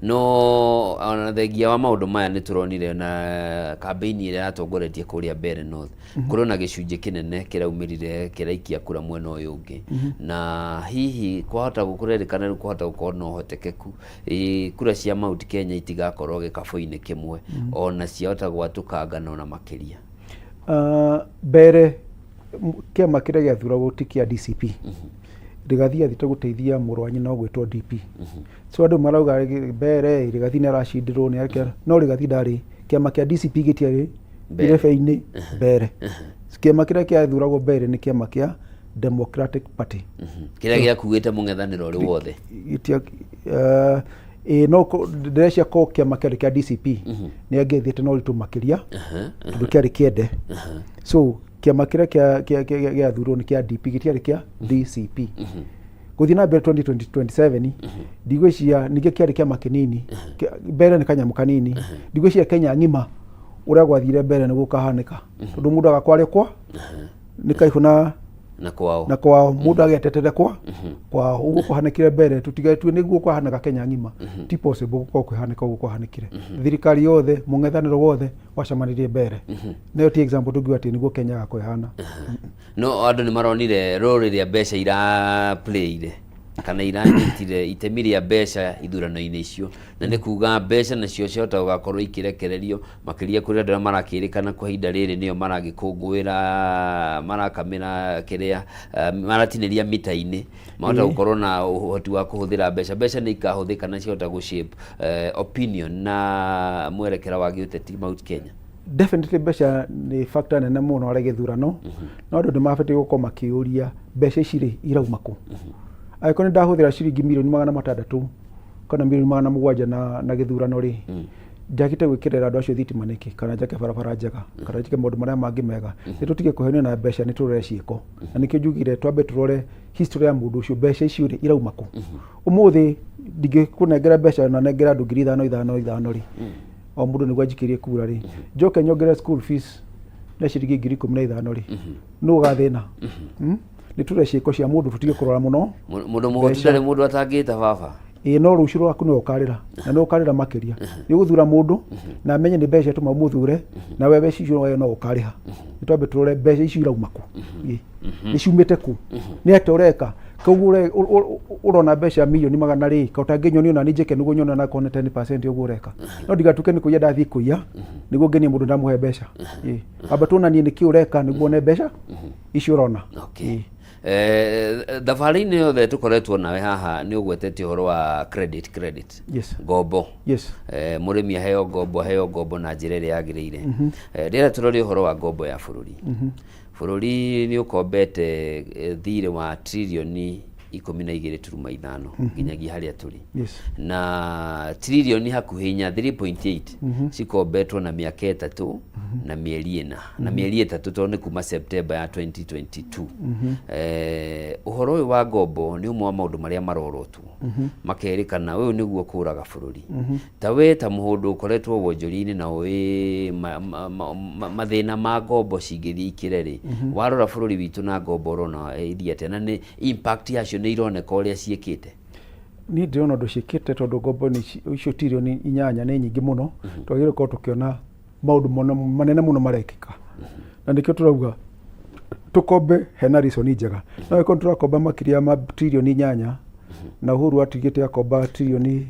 no ona thengia wa maundu maya ni turonire na campaign ira yatongoretie kuria Mbeere North kurona gicunje kinene kiraumirire kiraikia kura mwena uyu ungi na hihi kwahota gukurerikana kwahota gukorwo no hotekeku kura cia Mount Kenya itigakorwo gikabo-ini kimwe ona ciahota gwatukanga na makiria Mbeere kiama kiria giathuragwo ti kia DCP Rigathĩ athite guteithia muru wa nyina gwitwo DP so andu marauga Mbeere Rigathĩ ni aracindirwo ni akia no Rigathĩ ndari kiama kia DCP gitiari irebe-ini Mbeere kiama kiria kiathuragwo Mbeere ni kiama kia Democratic Party kiria giakuite mung'ethaniro ri wothe no ndirecia ko kiama kia DCP ni angithiete no ritu makiria tondu kiari kiende so kiama kiria kia thurwo ni kia DP gitiari kia DCP guthi na mbere 2027 ndigwiciria nige kiari kiama kinini Mbeere ni kanyamu kanini ndigwiciria Kenya ng'ima uria gwathire Mbeere ni gukahanika tondu mundu agakware kwa ni kaihuna na kwao mundu agetetere kwa uguo kuhanekire Mbeere tutigaitwe niguo kwahanaga Kenya ng'ima ti possible guko kuhaneka uguo kwahanekire thirikari yothe mung'ethaniro wothe wacamanirie Mbeere nayo ti example tungiuga ati niguo Kenya gakwehana no andu ni maronire rori ria mbeca ira playire kana iranyitire itemi ria mbeca ithurano-ini icio na ni kuga mbeca nacio ciahota gugakorwo ikirekererio makiria kuri andu marakirikana kwa hinda riri nio maragikungwira marakamira kiria maratiniria mita-ini mahota gukorwo na uhoti wa kuhuthira mbeca ni ikahuthika na ciahota gushape opinion na mwerekera wa giuteti Mount Kenya definitely mbeca ni factor nene muno harĩ gĩthurano no andũ nĩmabatiĩ gũkorwo makĩũria mbeca ici rĩ irauma kũ angĩkorwo nĩ ndahũthĩra ciringi mirioni 600 kana mirioni 700 na gĩthurano rĩ njakĩte gwĩkĩrĩra andũ acio thitima nĩkĩ kana njake barabara njega kana njike maũndũ marĩa mangĩ mega nĩ tũtige kũhenio na mbeca nĩ tũrore ciĩko na nĩkĩo njugire twambe tũrore history ya mũndũ ũcio mbeca icio rĩ irauma kũ ũmũthĩ ndingĩkũnengera mbeca na nengera andũ 5,000 rĩ o mundu niguo njikirie kura ri njoke nyongere school fees na ciringi 15,000 ri no gathina ni ture ciiko cia mundu tutige kurora muno mundu muhotire mundu atangita baba no rucio rwaku no ukarira na no ukarira makiria ni guthura mundu na amenye ni mbeca tuma muthure na we mbeca icio no ukariha nitwambe turore mbeca icio irauma ku ni ciumite ku ni ate ureka kugure urona mbeca milioni 100 ka utanginyoni ona nije kenugo nyona na kone 10% uguo ureka no digatuke ni kuya ndathi kuya niguo ngenie mundu ndamuhe mbeca aba tuna ni ki ureka niguo ne mbeca icio urona thabarĩ-inĩ yothe tũkoretwo nawe haha nĩ ũgwetetie ũhoro wa credit ngombo mũrĩmi aheo ngombo na njĩra ĩrĩa yagĩrĩire rĩrĩa tũrore ũhoro wa ngombo ya bũrũri nĩ ũkombete thirĩ wa tririoni 12.5 nginyagia harĩa tũrĩ na tririoni hakuhĩ inya 3.8 cikombetwo na mĩaka 3 na mĩeri 4 na mĩeri 3 tondũ nĩ kuma September ya 2022 ũhoro ũyũ wa ngombo nĩ ũmwe wa maũndũ marĩa marorotwo makerĩkana ũyũ nĩguo kũraga bũrũri ta we ta mũndũ ũkoretwo wonjoria-inĩ na ũĩ mathĩna ma ngombo cingĩthiĩ ikĩre-rĩ warora bũrũri witũ na ngombo ũrona iria atĩa na nĩ impact yacio nĩ ironeka ũrĩa ciĩkĩte ni ndĩrona ũndũ ciĩkĩte tondũ ngombo icio tririoni 8 nĩ nyingĩ mũno twagĩrĩirwo gũkorwo tũkĩona maũndũ manene mũno marekĩka na nĩkĩo tũrauga tũkombe hena reason njega no ĩkorwo tũrakomba makĩria ma tririoni 8 na Uhuru atigĩte akomba tririoni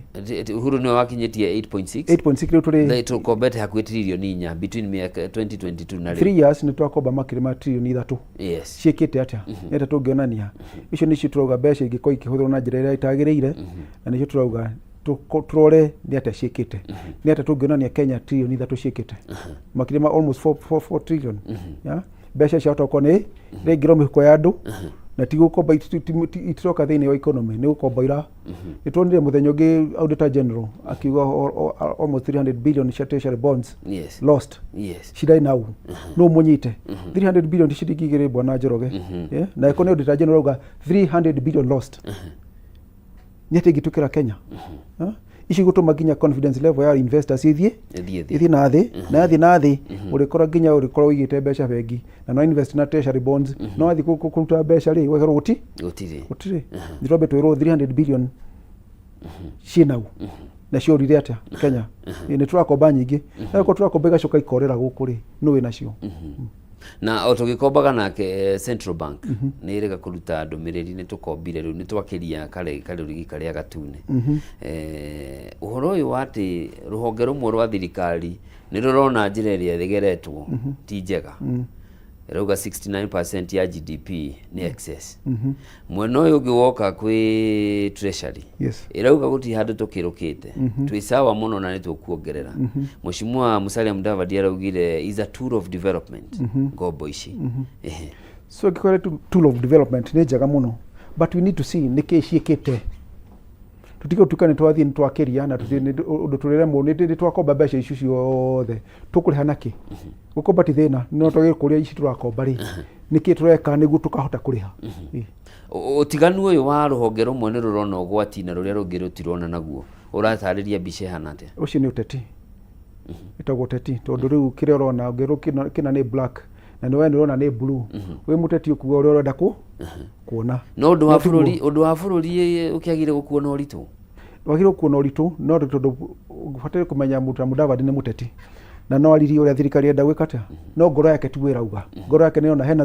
Uhuru nĩwe wakinyĩtie 8.6 rĩu tũrĩ tũkombete hakuhĩ tririoni 4 between 2022 na 3 years nĩ twakomba makĩria ma tririoni 3 ciĩkĩte atĩa nĩta tũngĩonania icio nĩcio tũrauga mbeca ingĩkorwo ikĩhũthĩrwo na njĩra ĩrĩa itagĩrĩire na nĩcio tũrauga turore nĩ atĩa ciĩkĩte nĩ atĩa tũngĩonania Kenya tririoni 3 ciĩkĩte makĩria ma almost 4 trillion mbeca ciahota gũkorwo nĩ rĩngĩrwo mĩhuko ya andũ na ti gũkomba itiroka thĩinĩ wa economy nĩ gũkomba ira nĩ tuonire mũthenya ũngĩ Auditor General akiuga almost 300 billion cia treasury bonds lost shida nau no mũnyite 300 billion ciringi igĩrĩ bwana Njoroge na ĩko nĩ Auditor General auga 300 billion lost nĩ atĩ ingĩtukĩra Kenya ici gũtũma nginya confidence level ya investors ithi na thĩ na yathi na thĩ ũrĩkora nginya ũrĩkora ũigĩte mbeca bengi na no invest na treasury bonds no athi kũruta mbeca rĩ weherwo gũtirĩ nĩtwambe twĩrwo 300 billion ciĩnau na ciorire atĩa Kenya nĩ tũrakomba nyingĩ na ko tũrakomba igacoka ikorera gũkũ rĩ nũ wĩ nacio na o tũgĩkombaga nake Central Bank nĩ ĩrĩga kũruta ndũmĩrĩri nĩ tũkombire rĩu nĩ twakĩria karũrigi karĩa gatune ũhoro ũyũ wa atĩ rũhonge rũmwe rwa thirikari nĩ rũrona njĩra ĩrĩa ĩgeretwo ti njega rauga 69% ya GDP ni excess mwena ũyũ ũngĩ woka kwĩ treasury irauga gũtirĩ handũ tũkĩrũkĩte twĩ sawa mũno na nĩ tũkuongerera Mheshimiwa Musalia Mudavadi araugire is a tool of development ngombo ici so gĩkorwo tool of development nĩ njega mũno but we need to see nĩkĩ ciĩkĩte tutige tuka nĩ twathiĩ nĩ twakĩria na ũndũ tũrĩremwo nĩ twakomba mbeca icio ciothe tũkũrĩha nakĩ gũkomba ti thĩna no twagĩrĩirwo kũrĩa ici tũrakomba rĩ nĩkĩ tũreka nĩguo tũkahota kũrĩha ũtiganu ũyũ wa rũhonge rũmwe nĩ rũrona ũgwati na rũrĩa rũngĩ rũtirona naguo ũratarĩria mbica ihana atĩa ũcio nĩ ũteti ĩtagwo ũteti tondũ rĩu kĩrĩa ũrona ngero kĩna nĩ black na nĩwe nĩrona nĩ blue wĩ mũteti ũkuga ũrĩa ũrenda kuona no ũndũ wa bũrũri ũkĩagire gũkuona ũritũ wagĩrĩirwo kuona ũritũ no tondũ ũbataire kũmenya Mudavadi nĩ mũteti na no aririe ũrĩa thirikari enda gwĩka atĩa no ngoro yake ti wĩra uga ngoro yake nĩona hena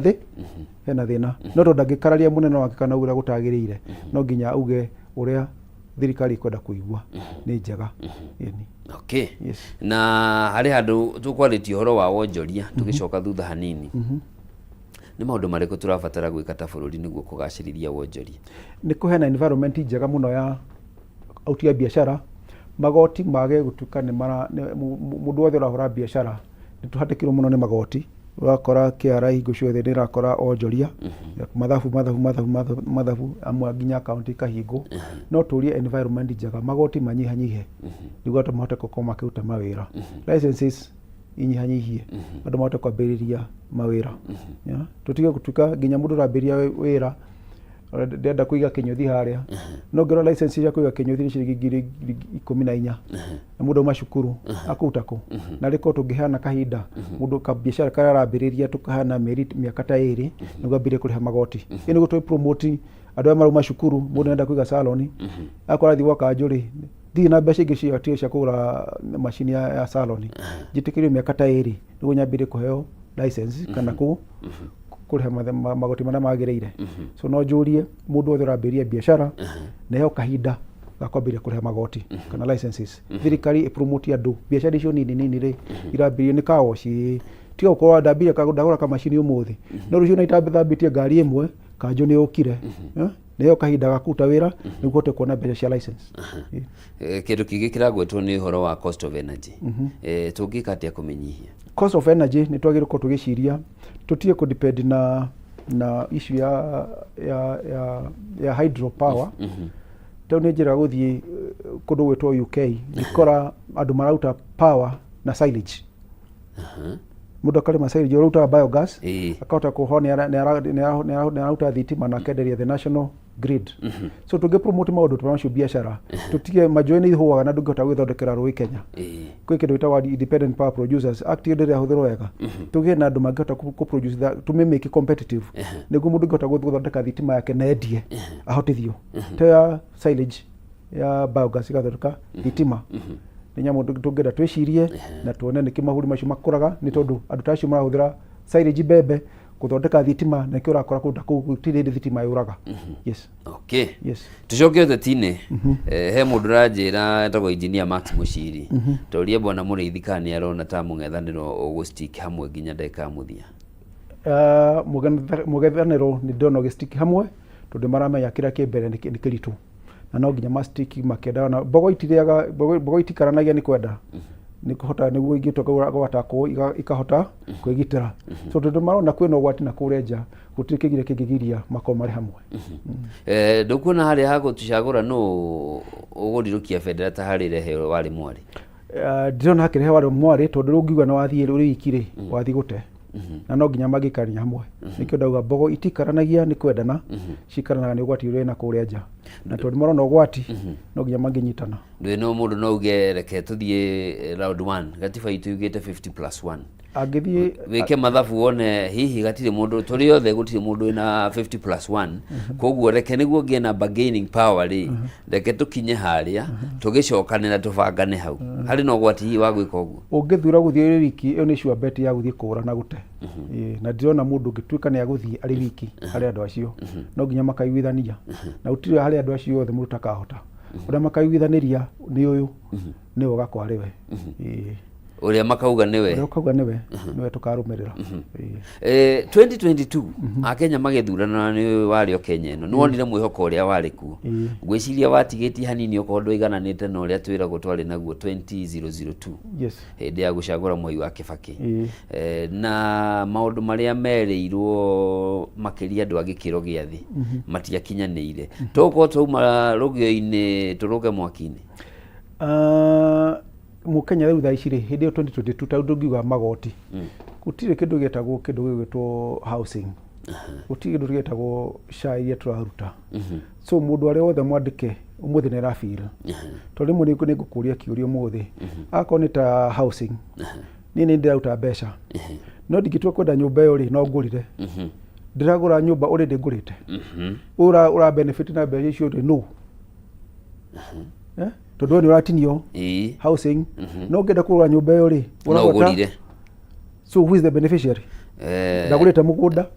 thĩna no tondũ ndangĩkararia mũnene wake kana ũrĩa gũtagĩrĩire no nginya auge ũrĩa thirikari ikwenda kũigua nĩ njega okay na harĩ handũ tũkwarĩtie ũhoro wa wonjoria tũgĩcoka thutha hanini nĩ maũndũ marĩkũ tũrabatara gwĩka ta bũrũri nĩguo kũgacĩrithia wonjoria nĩ kũheana environment njega mũno ya auti ya biacara magoti mage gũtuĩka nĩ mũndũ wothe ũrahũra biacara nĩ tũhatĩkĩrwo mũno nĩ magoti urakora KRA hingo ciothe nĩ irakora onjoria mathabu amwe nginya akaunti ikahingwo no tũrie environment njega magoti manyihanyihe nĩguo andũ mahote gũkorwo makĩruta mawĩra licenses inyihanyihie andũ mahote kwambĩrĩria mawĩra tũtige gũtuĩka nginya mũndũ ũrambĩrĩria wĩra ndenda kũiga kĩnyũthi harĩa no ngero license ya kũiga kĩnyũthi nĩ ciringi 14 na mũndũ uma cukuru akũruta kũ na rĩko tũngĩheana kahinda mũndũ kabiacara karĩa arambĩrĩria tũkahana mĩaka ta 2 nĩguo ambĩrĩrie kũrĩha magoti nĩ gũtũ promote andå marauma cukuru må ndå enda kå iga saloni akora thi gwaka njå rä thiä na mbeca ingä ciatie cia kå ra macini ya saloni njä tä kä rio mä aka ta ä rä nä gå nyambä rä kå heo license kana kå rä ha magoti marä a magä rä ire so no njå rie må ndå othe å rambä ria biacara neheo kahinda ga kwambä ria kå rä ha magoti kana licenses thirikari ä promote andå biacara icio nini nini rä irambä rio nä kaoci tiga gå korwo ndambä ria ndagå ra kamacini å må thä no rå cio na itambä tie ngari ä mwe kanjå nä å kire neheo kahinda ga kuta wä ra nä guo te kuona mbeca cia license kä ndå kä ngä kä ragwetwo nä å horo wa cost of energy tå ngä ka atä a kå mä nyihia cost of energy nä twagä rä korwo tå gä ciria tå tige kå depend na issue ya hydro power tau nä njä ra gå thiä kå ndå gwä two UK ikora andå marauta power na silage må ndå akarä ma silage å rautaga biogas akahota kå ho nä arauta thitima na akenderia the national grid so tå ngä promote maå ndå macio biacara tå tige manjå nä ihå waga na ndå ngä hota gwä thondekera rå Kenya kwä kä ndå gä tagwo independent power producers act ndä rä ahå thä rwo wega tå gä na andå mangä hota kå produce tå mä make competitive nä guo må ndå ngä hota gå thondeka thitima yake na endie ahotithio ta ya silage ya biogas igathondeka thitima nä nyamå tå ngä enda twä cirie na tuone nä kä mahuri macio makå raga nä tondå andå ta acio marahå thä ra silage mbembe gå thondeka thitima na kä å rakora kå nda kå tirä thitima yå raga tå coke åteti-inä he må ndå ranjä ra etagwo engineer Max Muciri torie bwana må rä ithi kana nä arona ta må ngethanä ro å gå stick hamwe nginya ndeka må thia må gethanä ro nä ndona å gä stick hamwe tondå maramenya kä rä a kä mbere nä kä ritå na no nginya mastiki makenda na bogo itikaranagia ni kwenda ni kuhota ni guo ingitoka gwata ko ikahota kwigitira so tondu marona kwina ugwati na kurenja gutikigire kigigiria mako mari hamwe ndukuona hari ha gutucagura no ugurirukia federa ta hari rehe wari mwari ndirona hakirehe wari mwari tondu rungiuga na wathie uri ikire wathi gute na no nginya magikari hamwe nikio ndauga bogo itikaranagia ni kwendana cikaranaga ni ugwati uri na kurenja na tondu marona ugwati no nginya manginyitana ndwe no mundu no uge reke tuthie round 1 gatiba itu yugite 50+1 agithie wike mathabu wone hihi gatire mundu turi othe gutire mundu ina 50+1 koguo reke niguo ngie na bargaining power ri reke tukinye haria tugicokanira tubangane hau hari no gwati wa gwika uguo ungithura guthie wiki iyo ni sure bet ya guthie kura na gute na ndirona mundu ngituika ni aguthie ari wiki hari andu acio no nginya makaiguithania na utire hari andu acio othe mundu takahota uria makaiguithaniria ni uyu ni ugakwa riwe uria makauga niwe niwe tukarumirira 2022 akenya magethurana ni wario Kenya ino nuonire mwihoko uria wari ku gwiciria watigiti hanini ukondo igananite na uria twiragwo twari naguo 2002 hindi ya gucagura Mwai wa Kibaki na maundu maria mereirwo makiria andu agikiro gia thi matiakinyanire toko tuma rugio-ini turuge mwaki-ini mukenya riu thaa ici ri hindi 2022 ta ndungiuga magoti gutire kindu getagwo kindu gitwo housing gutire kindu getagwo SHA iria turaruta so mundu aria wothe mwandike umuthi ni rafira to rimwe ni ngukuria kiurio muthi akoni ta housing nini ndiraruta mbeca no ndigitua kwenda nyumba iyo ri no ngurire ndiragura nyumba uri ndingurite ura benefit na mbeca icio ri no tondu ni uratinio housing no ngenda kugura nyumba iyo ri uragurire so who is the beneficiary ndagurite mugunda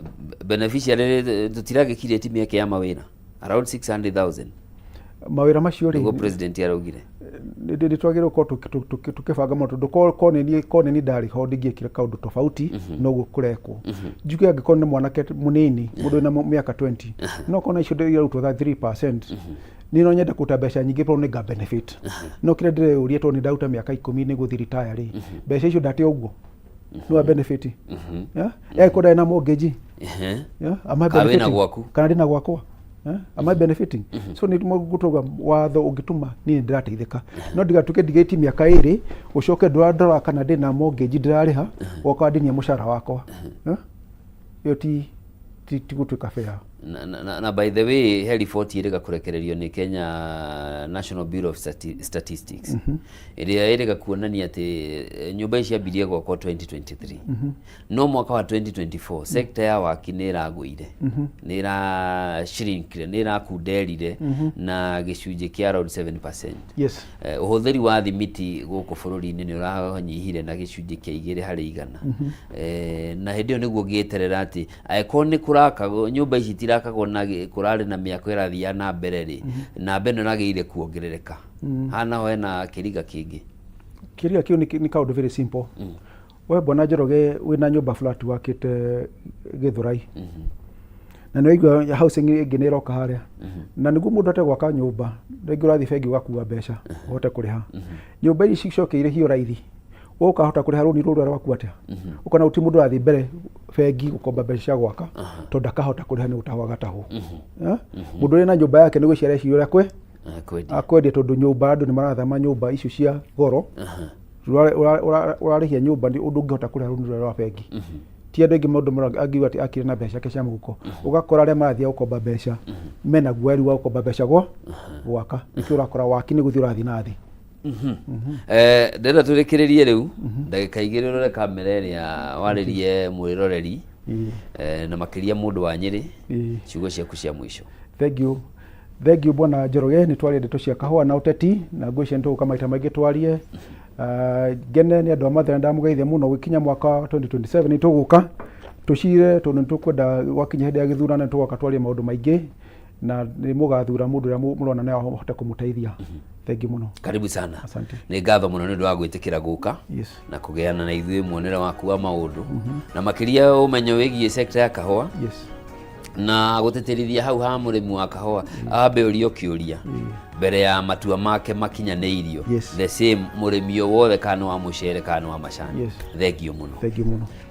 beneficiary tutiragikire timu yake ya mawira around 600,000 mawira macio ri ngo president araugire ndi twagire ko tukibanga maundu kone ni ndari ho ndingikira kaundu tofauti no gukurekwo njuke angikone mwanake munini mundu na miaka 20 no kona icio ndio irutwo 3% nino nyenda kuta mbeca nyingi pro ni ga benefit no kire ndire uria to ni ndauta miaka 10 ni guthi retire ri mbeca icio ndate uguo no benefit ya koda na mortgage ama benefit kana ndina gwakwa am I benefiting so ni gutuga watho ungituma ni ndirateithika no ndigatuke ndigeti miaka 2 ucoke ndora kana ndina mortgage ndirariha wakadinia mushara wakwa yo ti gutuka fair na by the way he report irega kurekererio ni Kenya National Bureau of Statistics iria irega kuonania ati nyumba ici ambirie gwakwo 2023 no mwaka wa 2024 sector ya waki ni iragwire ni ira shrinkire ni irakunderire na gicunji kia around 7%. Yes. Uhuthiri wa thimiti guku bururi-ini ni uranyihire na gicunji kia 2%. Na hindi yo niguo ngieterera ati aiko ni kuraka nyumba ici tirakagwo na kurari na miako irathia na mbere ri na mbere nagiire kuongerereka hana ho na kiriga kingi kiu ni kaundu very simple. We Bwana Njoroge wina nyumba flat wakite Githurai na no igwa ya housing ingi ni roka haria na niguo mundu ate gwaka nyumba rĩngĩ ũrathi bengi ũgakuua mbeca ũhote kũrĩha nyumba ici cicokeire hiyo raithi ukahota kũrĩha rũni rũrũ rwaku atia ukona uti mundu athi mbere bengi ukomba mbeca cia gwaka to ndakahota kũrĩha ni utawa gatahu mundu na nyumba yake ni gwĩciara ici ũrĩa akwendia tondu nyumba andu ni marathama nyumba icio cia goro urarĩhia nyumba ni undu ũngĩhota kũrĩha rũni rũrũ rwa bengi ti andũ aingĩ maũndũ mara angiuga ati akire na mbeca cia mũhuko ugakora arĩa marathia gũkomba mbeca mena guoya wa gũkomba mbeca gwaka nĩkĩo urakora waki nĩ gũthiĩ ũrathi na thĩ. Ndĩrenda tũrĩkĩrĩrie rĩu ndagĩka igĩrĩ ũrore kamera ĩrĩa warĩrie mwĩroreri na makĩria mũndũ wa Nyĩrĩ ciugo ciaku cia mũico. Thank you Bwana Njoroge nĩ twarĩe ndeto cia kahũa na ũteti na ngwĩciria nĩtũgũka maita maingĩ twarie ngene nĩ andũ a Mathĩra ndamũgeithia mũno gũkinya mwaka 2027 nĩtũgũka tũcire tondũ nĩtũkwenda gwakinya hĩndĩ ya gĩthurano nĩtũgoka twarie maũndũ maingĩ na nĩ mũgathura mũndũ ũrĩa mũrona no ahote kũmũteithia. Thank you muno. Karibu sana. Asante. Nĩ ngatho mũno nĩ ũndũ wa gwĩtĩkĩra gũka na kũgeana na ithuĩ muonere waku wa maũndũ na makĩria ũmenyo wĩgiĩ sector ya kahũa na gũteterithia hau ha mũrĩmi wa kahũa ambe ũrio kĩũria mbere ya matua make makinyanĩirio the same mũrĩmi o wothe kana wa mũcere kana wa macani. Thank you muno.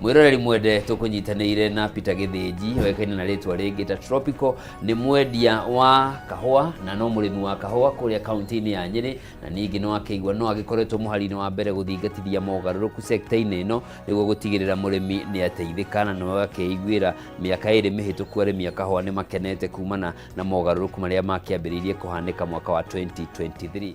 Mwĩroreri mwende tũkũnyitanĩire na Peter Gĩthĩnji oĩkaine na rĩtwa rĩngĩ ta Tropical nĩ mwendia wa kahũa na no mũrĩmi wa kahũa kũrĩa kaunti-inĩ ya Nyĩrĩ na ningĩ no akĩigua no agĩkoretwo mũhari-inĩ wa mbere gũthingatithia mogarũrũku sector-inĩ ĩno nĩguo gũtigĩrĩra mũrĩmi nĩ ateithĩka na no akĩiguĩra mĩaka ĩrĩ mĩhĩtũku arĩmi a kahũa nĩ makenete kumana na mogarũrũku marĩa makĩambĩrĩirie kũhanĩka mwaka wa 2023.